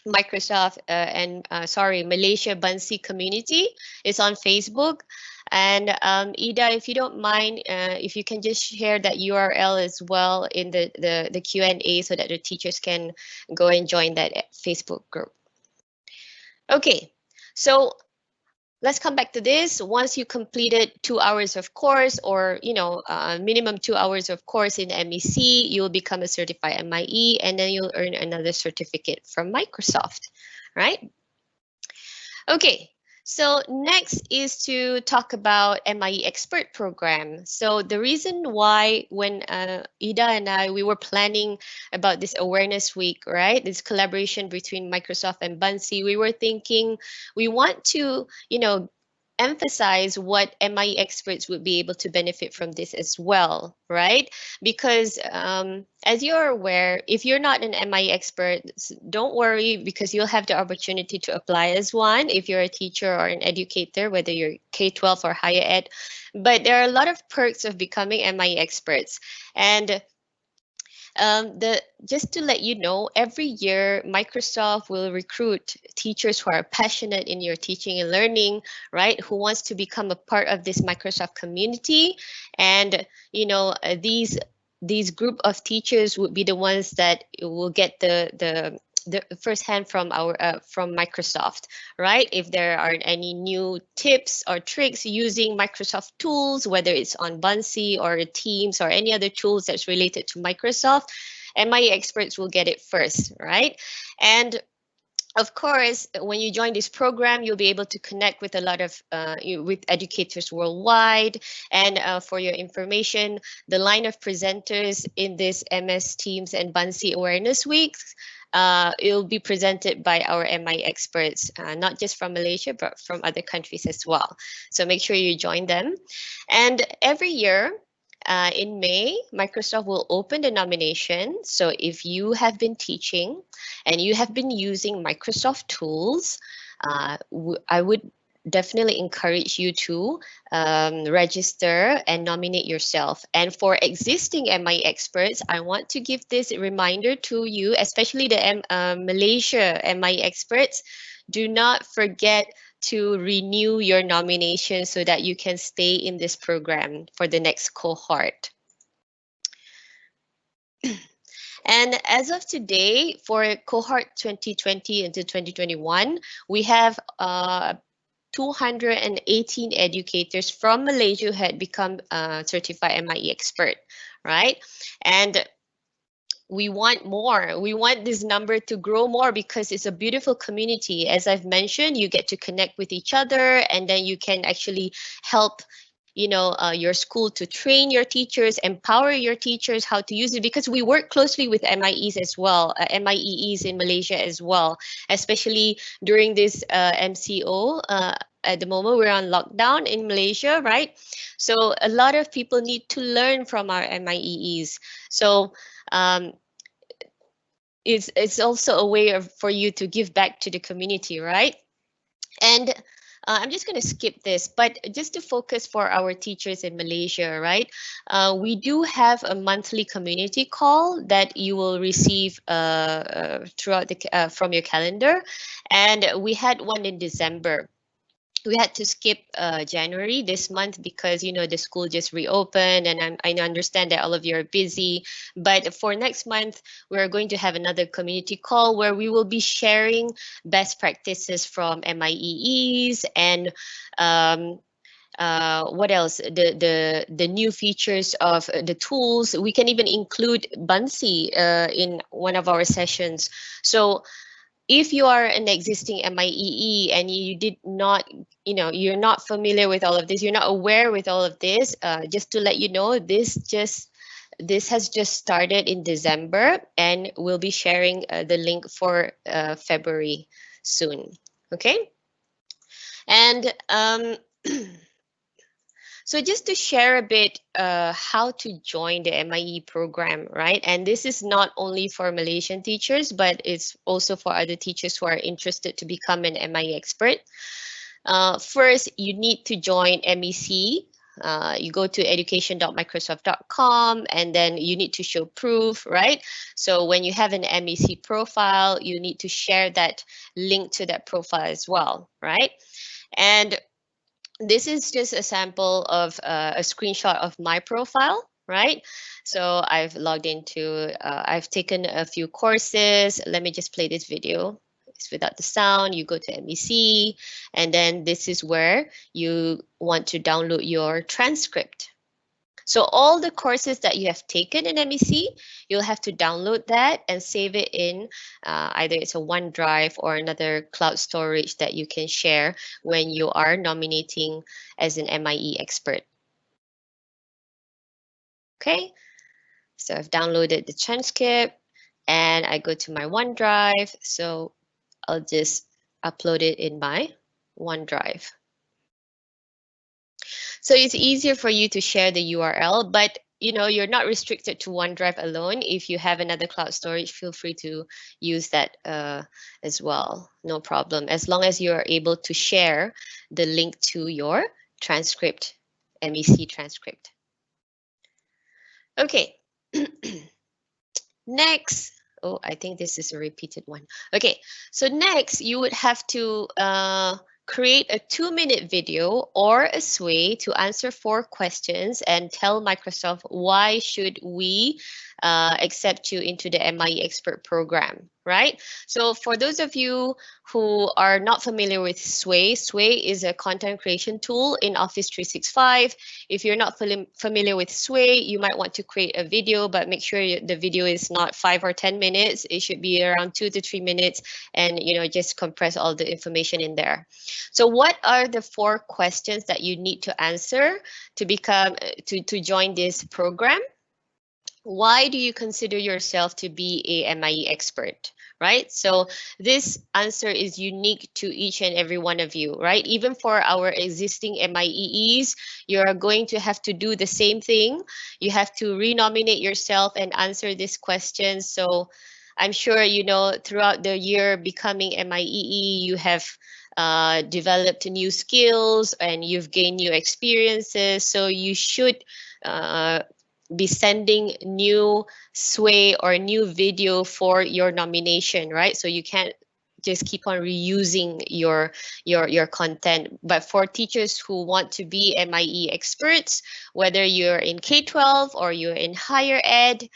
Malaysia Buncee community. It's on Facebook. And Ida, if you don't mind, if you can just share that URL as well in the Q&A, so that the teachers can go and join that Facebook group. Okay, so let's come back to this. Once you completed 2 hours of course, or minimum 2 hours of course in MEC, you'll become a certified MIE, and then you'll earn another certificate from Microsoft, right? Okay. So next is to talk about MIE Expert Program. So the reason why, when Ida and we were planning about this awareness week, right, this collaboration between Microsoft and Buncee, we were thinking we want to, emphasize what MIE experts would be able to benefit from this as well, right? Because as you're aware, if you're not an MIE expert, don't worry, because you'll have the opportunity to apply as one if you're a teacher or an educator, whether you're K-12 or higher ed. But there are a lot of perks of becoming MIE experts. And just to let you know, every year Microsoft will recruit teachers who are passionate in your teaching and learning, right? Who wants to become a part of this Microsoft community. And these group of teachers would be the ones that will get the first hand from Microsoft, right? If there are any new tips or tricks using Microsoft tools, whether it's on Buncee or Teams or any other tools that's related to Microsoft, MIE experts will get it first, right? And of course, when you join this program, you'll be able to connect with a lot of with educators worldwide. And for your information, the line of presenters in this MS Teams and Buncee Awareness Weeks, it'll be presented by our MIE experts, not just from Malaysia, but from other countries as well. So make sure you join them. And every year, in May, Microsoft will open the nomination. So if you have been teaching and you have been using Microsoft tools, I would definitely encourage you to register and nominate yourself. And for existing MIE experts, I want to give this reminder to you, especially the Malaysia MIE experts. Do not forget to renew your nomination so that you can stay in this program for the next cohort. And as of today, for cohort 2020 into 2021, we have 218 educators from Malaysia who had become a certified MIE expert, right? And we want more. We want this number to grow more, because it's a beautiful community. As I've mentioned, you get to connect with each other, and then you can actually help your school to train your teachers, empower your teachers how to use it, because we work closely with MIEs as well, MIEs in Malaysia as well, especially during this MCO. At the moment, we're on lockdown in Malaysia, right? So a lot of people need to learn from our MIEs. So it's also a way for you to give back to the community, right? And I'm just going to skip this, but just to focus for our teachers in Malaysia, right? We do have a monthly community call that you will receive throughout from your calendar, and we had one in December. We had to skip January this month because the school just reopened, and I understand that all of you are busy. But for next month, we're going to have another community call where we will be sharing best practices from MIEEs and what else? The new features of the tools. We can even include Buncee in one of our sessions. So if you are an existing MIEE and you did not, you're not familiar with all of this, you're not aware with all of this, just to let you know, this has just started in December, and we'll be sharing the link for February soon. Okay, and so just to share a bit how to join the MIE program, right? And this is not only for Malaysian teachers, but it's also for other teachers who are interested to become an MIE expert. First, you need to join MEC. You go to education.microsoft.com, and then you need to show proof, right? So when you have an MEC profile, you need to share that link to that profile as well, right? And this is just a sample of a screenshot of my profile, right? So I've logged into, I've taken a few courses. Let me just play this video. It's without the sound. You go to MEC, and then this is where you want to download your transcript. So all the courses that you have taken in MEC, you'll have to download that and save it in either it's a OneDrive or another cloud storage that you can share when you are nominating as an MIE expert. Okay, so I've downloaded the transcript and I go to my OneDrive. So I'll just upload it in my OneDrive. So it's easier for you to share the URL, but you're not restricted to OneDrive alone. If you have another cloud storage, feel free to use that as well. No problem, as long as you're able to share the link to your transcript, MEC transcript. Okay. Next. Oh, I think this is a repeated one. Okay, so next you would have to create a 2-minute video or a sway to answer 4 questions and tell Microsoft why should we accept you into the MIE expert program, right? So for those of you who are not familiar with Sway, Sway is a content creation tool in Office 365. If you're not familiar with Sway, you might want to create a video, but make sure the video is not 5 or 10 minutes. It should be around 2 to 3 minutes, and just compress all the information in there. So what are the 4 questions that you need to answer to become to join this program? Why do you consider yourself to be a MIE expert, right? So this answer is unique to each and every one of you, right? Even for our existing MIEEs, you're going to have to do the same thing. You have to renominate yourself and answer this question. So I'm sure, throughout the year becoming MIEE, you have developed new skills and you've gained new experiences. So you should be sending new sway or new video for your nomination, right? So you can't just keep on reusing your content. But for teachers who want to be MIE experts, whether you're in K-12 or you're in higher ed,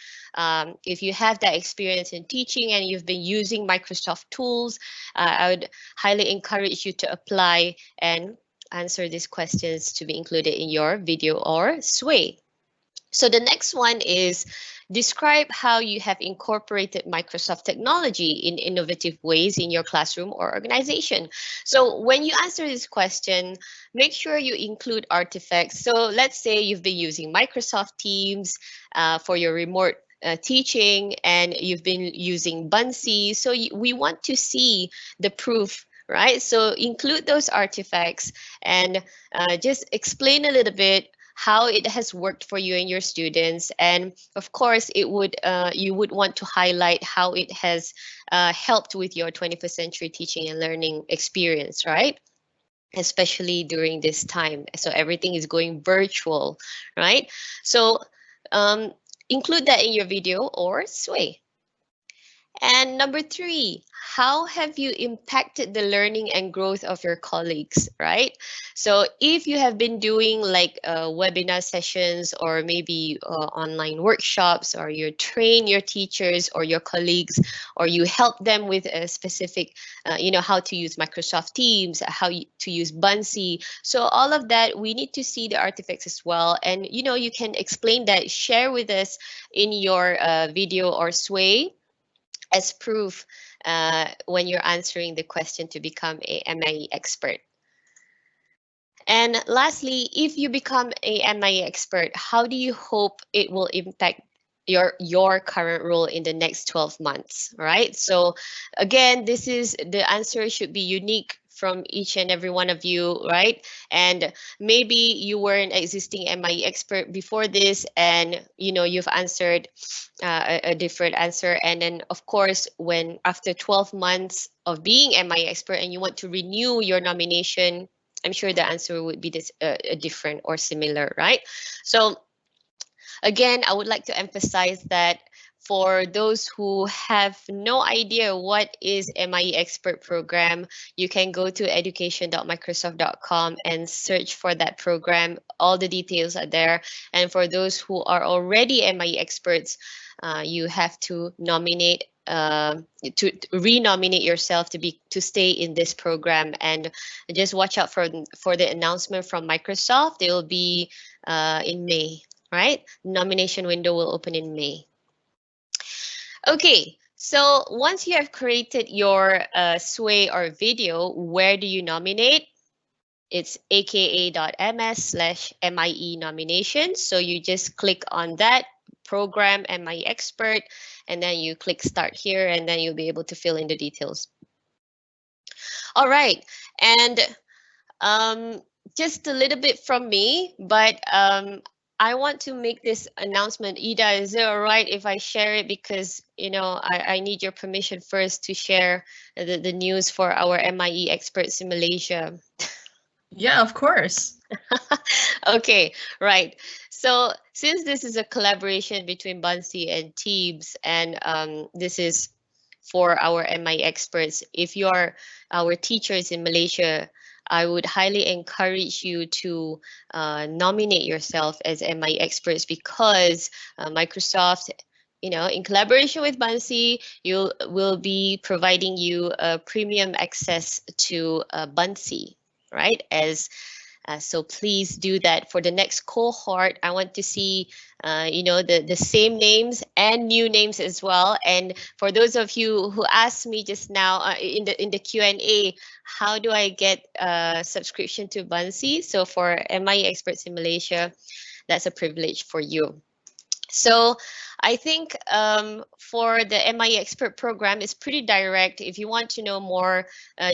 if you have that experience in teaching and you've been using Microsoft tools, I would highly encourage you to apply and answer these questions to be included in your video or sway. So the next one is describe how you have incorporated Microsoft technology in innovative ways in your classroom or organization. So when you answer this question, make sure you include artifacts. So let's say you've been using Microsoft Teams for your remote teaching, and you've been using Buncee. So we want to see the proof, right? So include those artifacts and just explain a little bit how it has worked for you and your students. And of course, it would you would want to highlight how it has helped with your 21st century teaching and learning experience, right? Especially during this time. So everything is going virtual, right? So include that in your video or sway. And number 3, how have you impacted the learning and growth of your colleagues, right? So if you have been doing like webinar sessions or maybe online workshops, or you train your teachers or your colleagues, or you help them with a specific, how to use Microsoft Teams, to use Buncee. So all of that, we need to see the artifacts as well. And, you can explain that, share with us in your video or sway as proof when you're answering the question to become a MIE expert. And lastly, if you become a MIE expert, how do you hope it will impact your current role in the next 12 months, right? So again, the answer should be unique from each and every one of you, right? And maybe you were an existing MIE expert before this, and you've answered a different answer. And then of course, when after 12 months of being MIE expert and you want to renew your nomination, I'm sure the answer would be different or similar, right? So again, I would like to emphasize that for those who have no idea what is MIE Expert Program, you can go to education.microsoft.com and search for that program. All the details are there. And for those who are already MIE experts, you have to nominate to renominate yourself to stay in this program. And just watch out for the announcement from Microsoft. It will be in May. Right? Nomination window will open in May. Okay, so once you have created your sway or video, where do you nominate? It's aka.ms/MIE nominations. So you just click on that program, MIE expert, and then you click start here, and then you'll be able to fill in the details. All right, and just a little bit from me, but I want to make this announcement. Ida, is it all right if I share it? Because, I need your permission first to share the news for our MIE experts in Malaysia. Yeah, of course. Okay, right. So since this is a collaboration between Buncee and Teams, and this is for our MIE experts, if you are our teachers in Malaysia, I would highly encourage you to nominate yourself as MIE experts, because Microsoft, in collaboration with Buncee, will be providing you a premium access to Buncee, right? So please do that for the next cohort. I want to see, the same names and new names as well. And for those of you who asked me just now in the Q&A, how do I get a subscription to Buncee? So for MIE experts in Malaysia, that's a privilege for you. So I think for the MIE Expert Program, it's pretty direct. If you want to know more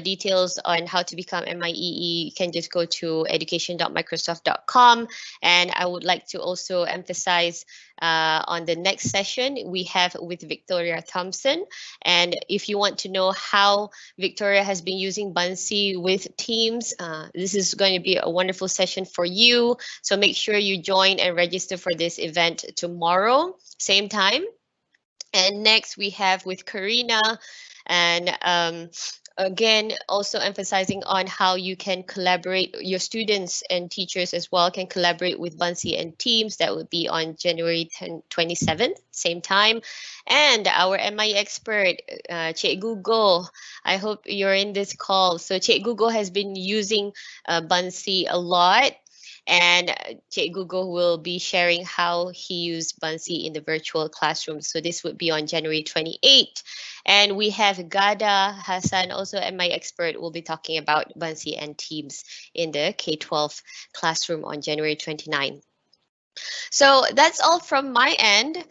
details on how to become MIEE, you can just go to education.microsoft.com. And I would like to also emphasize on the next session we have with Victoria Thompson. And if you want to know how Victoria has been using Buncee with Teams, this is going to be a wonderful session for you. So make sure you join and register for this event tomorrow, same time. And next we have with Karina, and again, also emphasizing on how you can collaborate, your students and teachers as well can collaborate with Buncee and Teams. That would be on January 27th, same time. And our MIE expert, Cikgu Go, I hope you're in this call. So Cikgu Go has been using Buncee a lot. And Cikgu Go will be sharing how he used Buncee in the virtual classroom. So this would be on January 28th. And we have Gada Hassan, also MIE expert, will be talking about Buncee and Teams in the K-12 classroom on January 29th. So that's all from my end.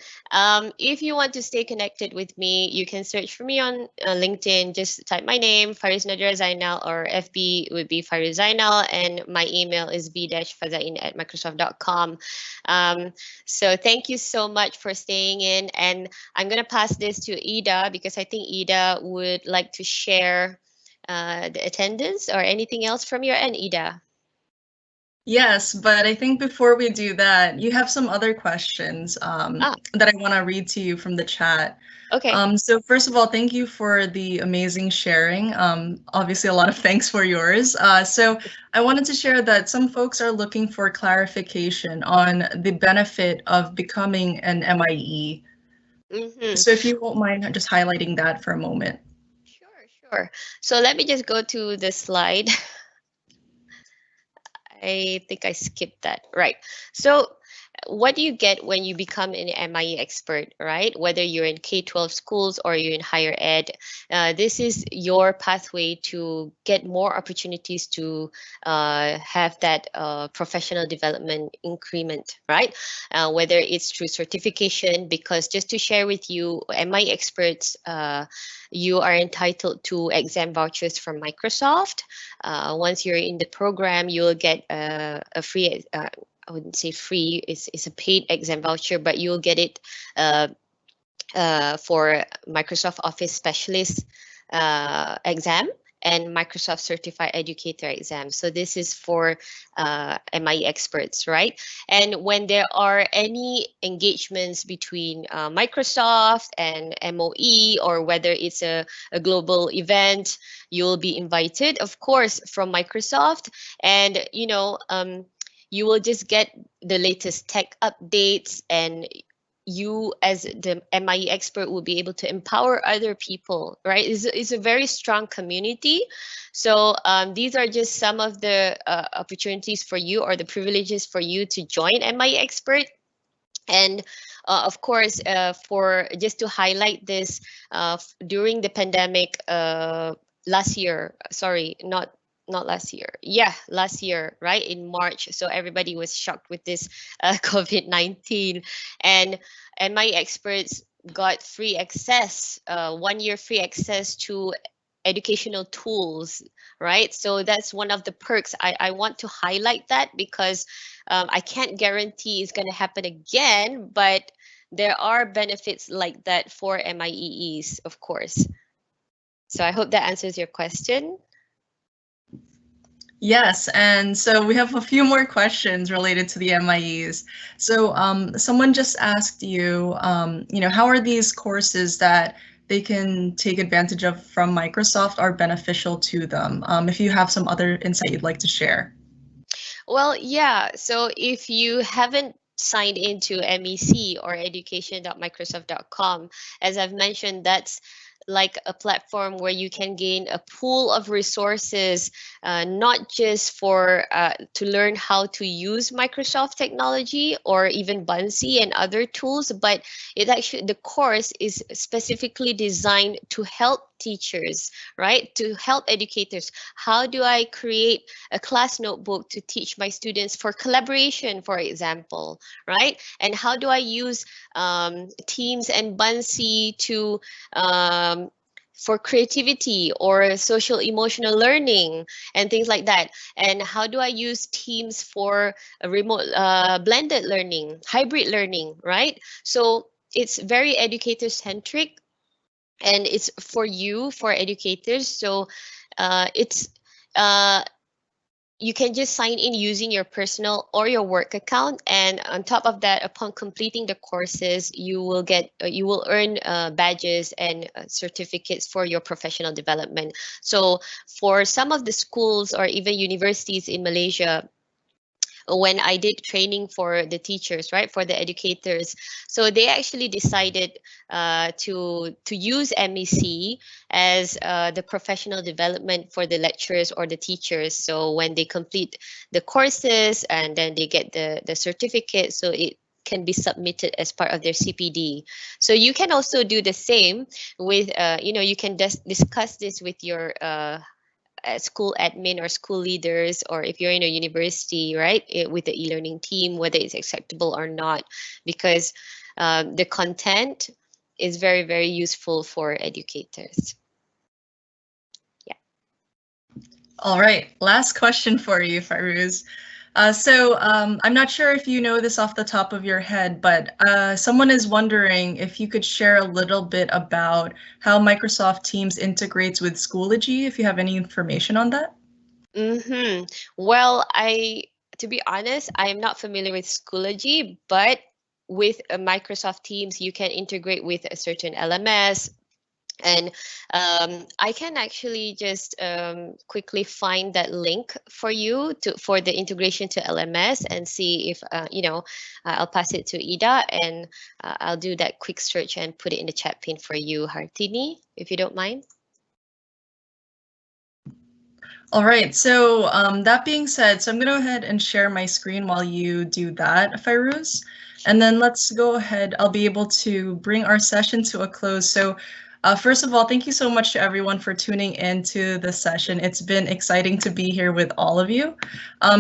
If you want to stay connected with me, you can search for me on LinkedIn. Just type my name, Faris Nadra Zainal, or FB would be Faris Zainal, and my email is b-fazain@microsoft.com. Um, so thank you so much for staying in, and I'm gonna pass this to Ida because I think Ida would like to share the attendance or anything else from your end, Ida. Yes, but I think before we do that, you have some other questions that I want to read to you from the chat. Okay. So first of all, thank you for the amazing sharing. Obviously, a lot of thanks for yours. So I wanted to share that some folks are looking for clarification on the benefit of becoming an MIE. So if you won't mind just highlighting that for a moment. Sure, sure. So let me just go to the slide. I think I skipped that. Right. So what do you get when you become an MIE expert, right? Whether you're in K-12 schools or you're in higher ed, this is your pathway to get more opportunities to have that professional development increment, right? Whether it's through certification, because just to share with you, MIE experts, you are entitled to exam vouchers from Microsoft. Once you're in the program, you'll get a free, I wouldn't say free, it's a paid exam voucher, but you'll get it for Microsoft Office Specialist exam and Microsoft Certified Educator exam. So this is for MIE experts, right? And when there are any engagements between Microsoft and MOE, or whether it's a global event, you'll be invited, of course, from Microsoft. And, you will just get the latest tech updates, and you as the MIE expert will be able to empower other people, right? It's a very strong community. So these are just some of the opportunities for you, or the privileges for you to join MIE expert. And of course, for just to highlight this, during the pandemic last year, sorry, not last year. Yeah, last year, right? In March. So everybody was shocked with this COVID-19. And my experts got free access, 1 year free access to educational tools, right? So that's one of the perks. I want to highlight that because I can't guarantee it's going to happen again, but there are benefits like that for MIEEs, of course. So I hope that answers your question. Yes, and so we have a few more questions related to the MIEs. So someone just asked you, how are these courses that they can take advantage of from Microsoft are beneficial to them? If you have some other insight you'd like to share. Well, yeah. So if you haven't signed into MEC or education.microsoft.com, as I've mentioned, that's like a platform where you can gain a pool of resources, not just for to learn how to use Microsoft technology or even Buncee and other tools, but it actually, the course is specifically designed to help teachers, right? To help educators. How do I create a class notebook to teach my students for collaboration, for example, right? And how do I use Teams and Buncee to for creativity or social emotional learning and things like that? And how do I use Teams for a remote blended learning, hybrid learning, right? So it's very educator centric, and it's for you, for educators. So it's you can just sign in using your personal or your work account, and on top of that, upon completing the courses, you will get you will earn badges and certificates for your professional development. So for some of the schools or even universities in Malaysia, when I did training for the teachers, right, for the educators, so they actually decided to use MEC as the professional development for the lecturers or the teachers. So when they complete the courses and then they get the certificate, so it can be submitted as part of their CPD. So you can also do the same with, you can discuss this with your school admin or school leaders, or if you're in a university, right, with the e-learning team, whether it's acceptable or not, because the content is very, very useful for educators. Yeah. All right, last question for you, Fairuz. I'm not sure if you know this off the top of your head, but someone is wondering if you could share a little bit about how Microsoft Teams integrates with Schoology, if you have any information on that. Well, to be honest, I am not familiar with Schoology, but with Microsoft Teams, you can integrate with a certain LMS. And I can actually just quickly find that link for you for the integration to LMS and see if, I'll pass it to Ida, and I'll do that quick search and put it in the chat pin for you, Hartini, if you don't mind. All right, so that being said, so I'm going to go ahead and share my screen while you do that, Fairuz. And then let's go ahead. I'll be able to bring our session to a close. So first of all, thank you so much to everyone for tuning into the session. It's been exciting to be here with all of you.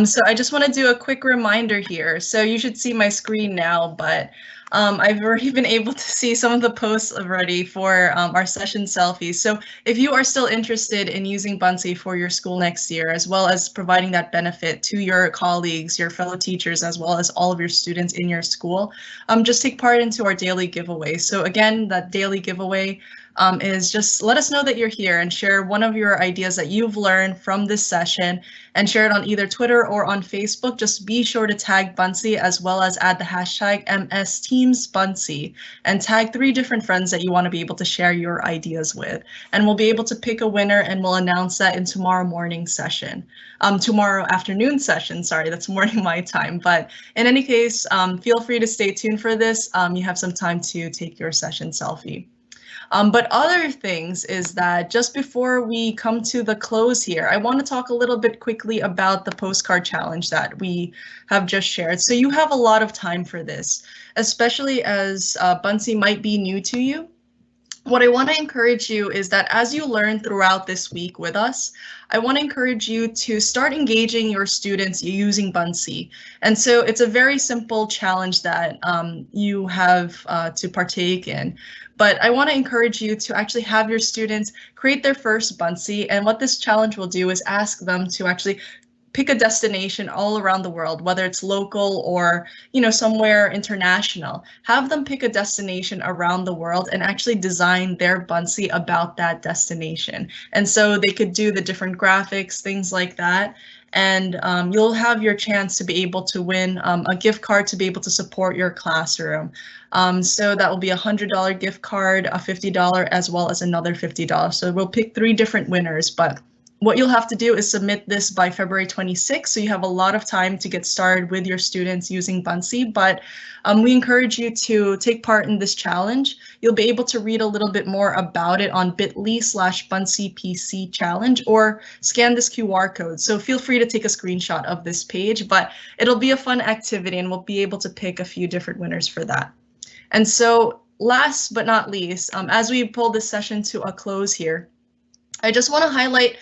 So I just want to do a quick reminder here. So you should see my screen now, but I've already been able to see some of the posts already for our session selfies. So if you are still interested in using Buncee for your school next year, as well as providing that benefit to your colleagues, your fellow teachers, as well as all of your students in your school, just take part into our daily giveaway. So again, that daily giveaway is just let us know that you're here and share one of your ideas that you've learned from this session and share it on either Twitter or on Facebook. Just be sure to tag Buncee as well as add the hashtag MSTeamsBuncee and tag 3 different friends that you want to be able to share your ideas with. And we'll be able to pick a winner and we'll announce that in tomorrow morning session. Tomorrow afternoon session, sorry, that's morning my time. But in any case, feel free to stay tuned for this. You have some time to take your session selfie. But other things is that just before we come to the close here, I want to talk a little bit quickly about the postcard challenge that we have just shared. So you have a lot of time for this, especially as Buncee might be new to you. What I want to encourage you is that as you learn throughout this week with us, I want to encourage you to start engaging your students using Buncee. And so it's a very simple challenge that you have to partake in. But I want to encourage you to actually have your students create their first Buncee. And what this challenge will do is ask them to actually pick a destination all around the world, whether it's local or, somewhere international. Have them pick a destination around the world and actually design their Buncee about that destination. And so they could do the different graphics, things like that. And you'll have your chance to be able to win a gift card to be able to support your classroom. So that will be a $100 gift card, a $50, as well as another $50. So we'll pick 3 different winners, but what you'll have to do is submit this by February 26th, so you have a lot of time to get started with your students using Buncee, but we encourage you to take part in this challenge. You'll be able to read a little bit more about it on bit.ly/BunceePC challenge or scan this QR code. So feel free to take a screenshot of this page, but it'll be a fun activity and we'll be able to pick a few different winners for that. And so last but not least, as we pull this session to a close here, I just want to highlight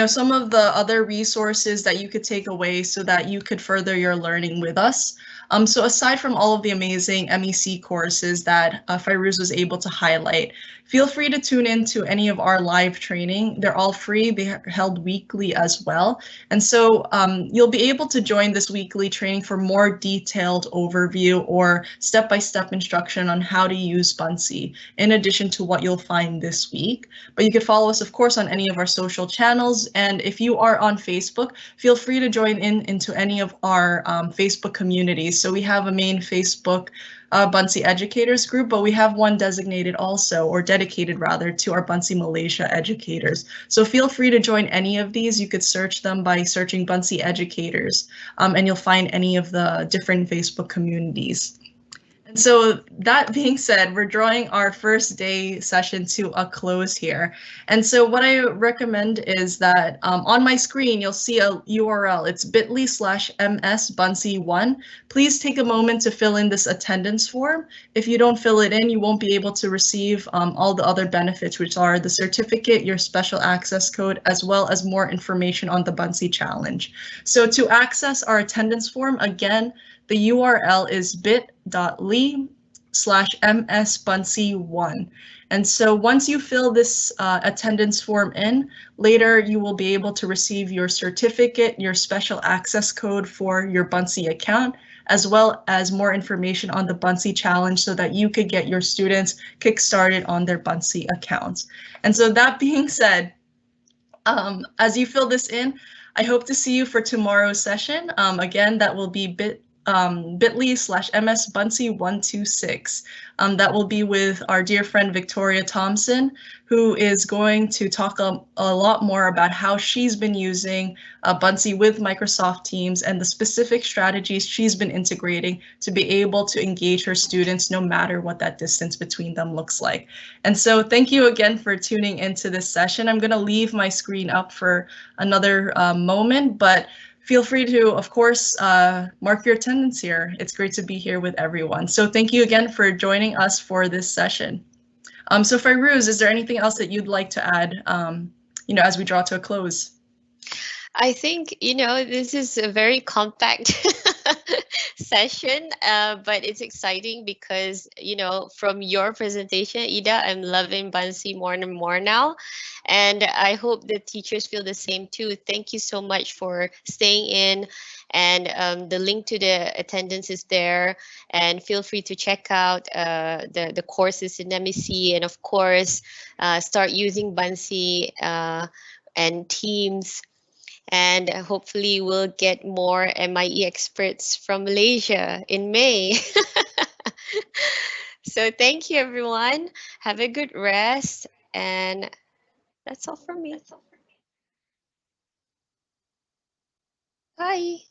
some of the other resources that you could take away so that you could further your learning with us. So aside from all of the amazing MEC courses that Fairuz was able to highlight, feel free to tune in to any of our live training. They're all free. They're held weekly as well. And so you'll be able to join this weekly training for more detailed overview or step-by-step instruction on how to use Buncee, in addition to what you'll find this week. But you can follow us, of course, on any of our social channels. And if you are on Facebook, feel free to join into any of our Facebook communities. So we have a main Facebook Buncee educators group, but we have one designated also, or dedicated rather, to our Buncee Malaysia educators. So feel free to join any of these. You could search them by searching Buncee educators, and you'll find any of the different Facebook communities. And so that being said, we're drawing our first day session to a close here. And so what I recommend is that on my screen, you'll see a URL. It's bit.ly/ms-buncee1. Please take a moment to fill in this attendance form. If you don't fill it in, you won't be able to receive all the other benefits, which are the certificate, your special access code, as well as more information on the Buncee Challenge. So to access our attendance form, again, the URL is bit.ly/ms-buncee1. And so once you fill this attendance form in, later you will be able to receive your certificate, your special access code for your Buncee account, as well as more information on the Buncee Challenge so that you could get your students kickstarted on their Buncee accounts. And so that being said, as you fill this in, I hope to see you for tomorrow's session. Again, that will be bit.ly/ms-buncee126. That will be with our dear friend Victoria Thompson, who is going to talk a lot more about how she's been using Buncee with Microsoft Teams and the specific strategies she's been integrating to be able to engage her students no matter what that distance between them looks like. And so thank you again for tuning into this session. I'm going to leave my screen up for another moment, but feel free to, of course, mark your attendance here. It's great to be here with everyone. So thank you again for joining us for this session. So Fairuz, is there anything else that you'd like to add, as we draw to a close? I think, this is a very compact session, but it's exciting because, from your presentation, Ida, I'm loving Buncee more and more now. And I hope the teachers feel the same too. Thank you so much for staying in. And the link to the attendance is there. And feel free to check out the courses in MEC. And of course, start using Buncee and Teams. And hopefully we'll get more MIE experts from Malaysia in May. So thank you, everyone. Have a good rest. And that's all from me. Bye.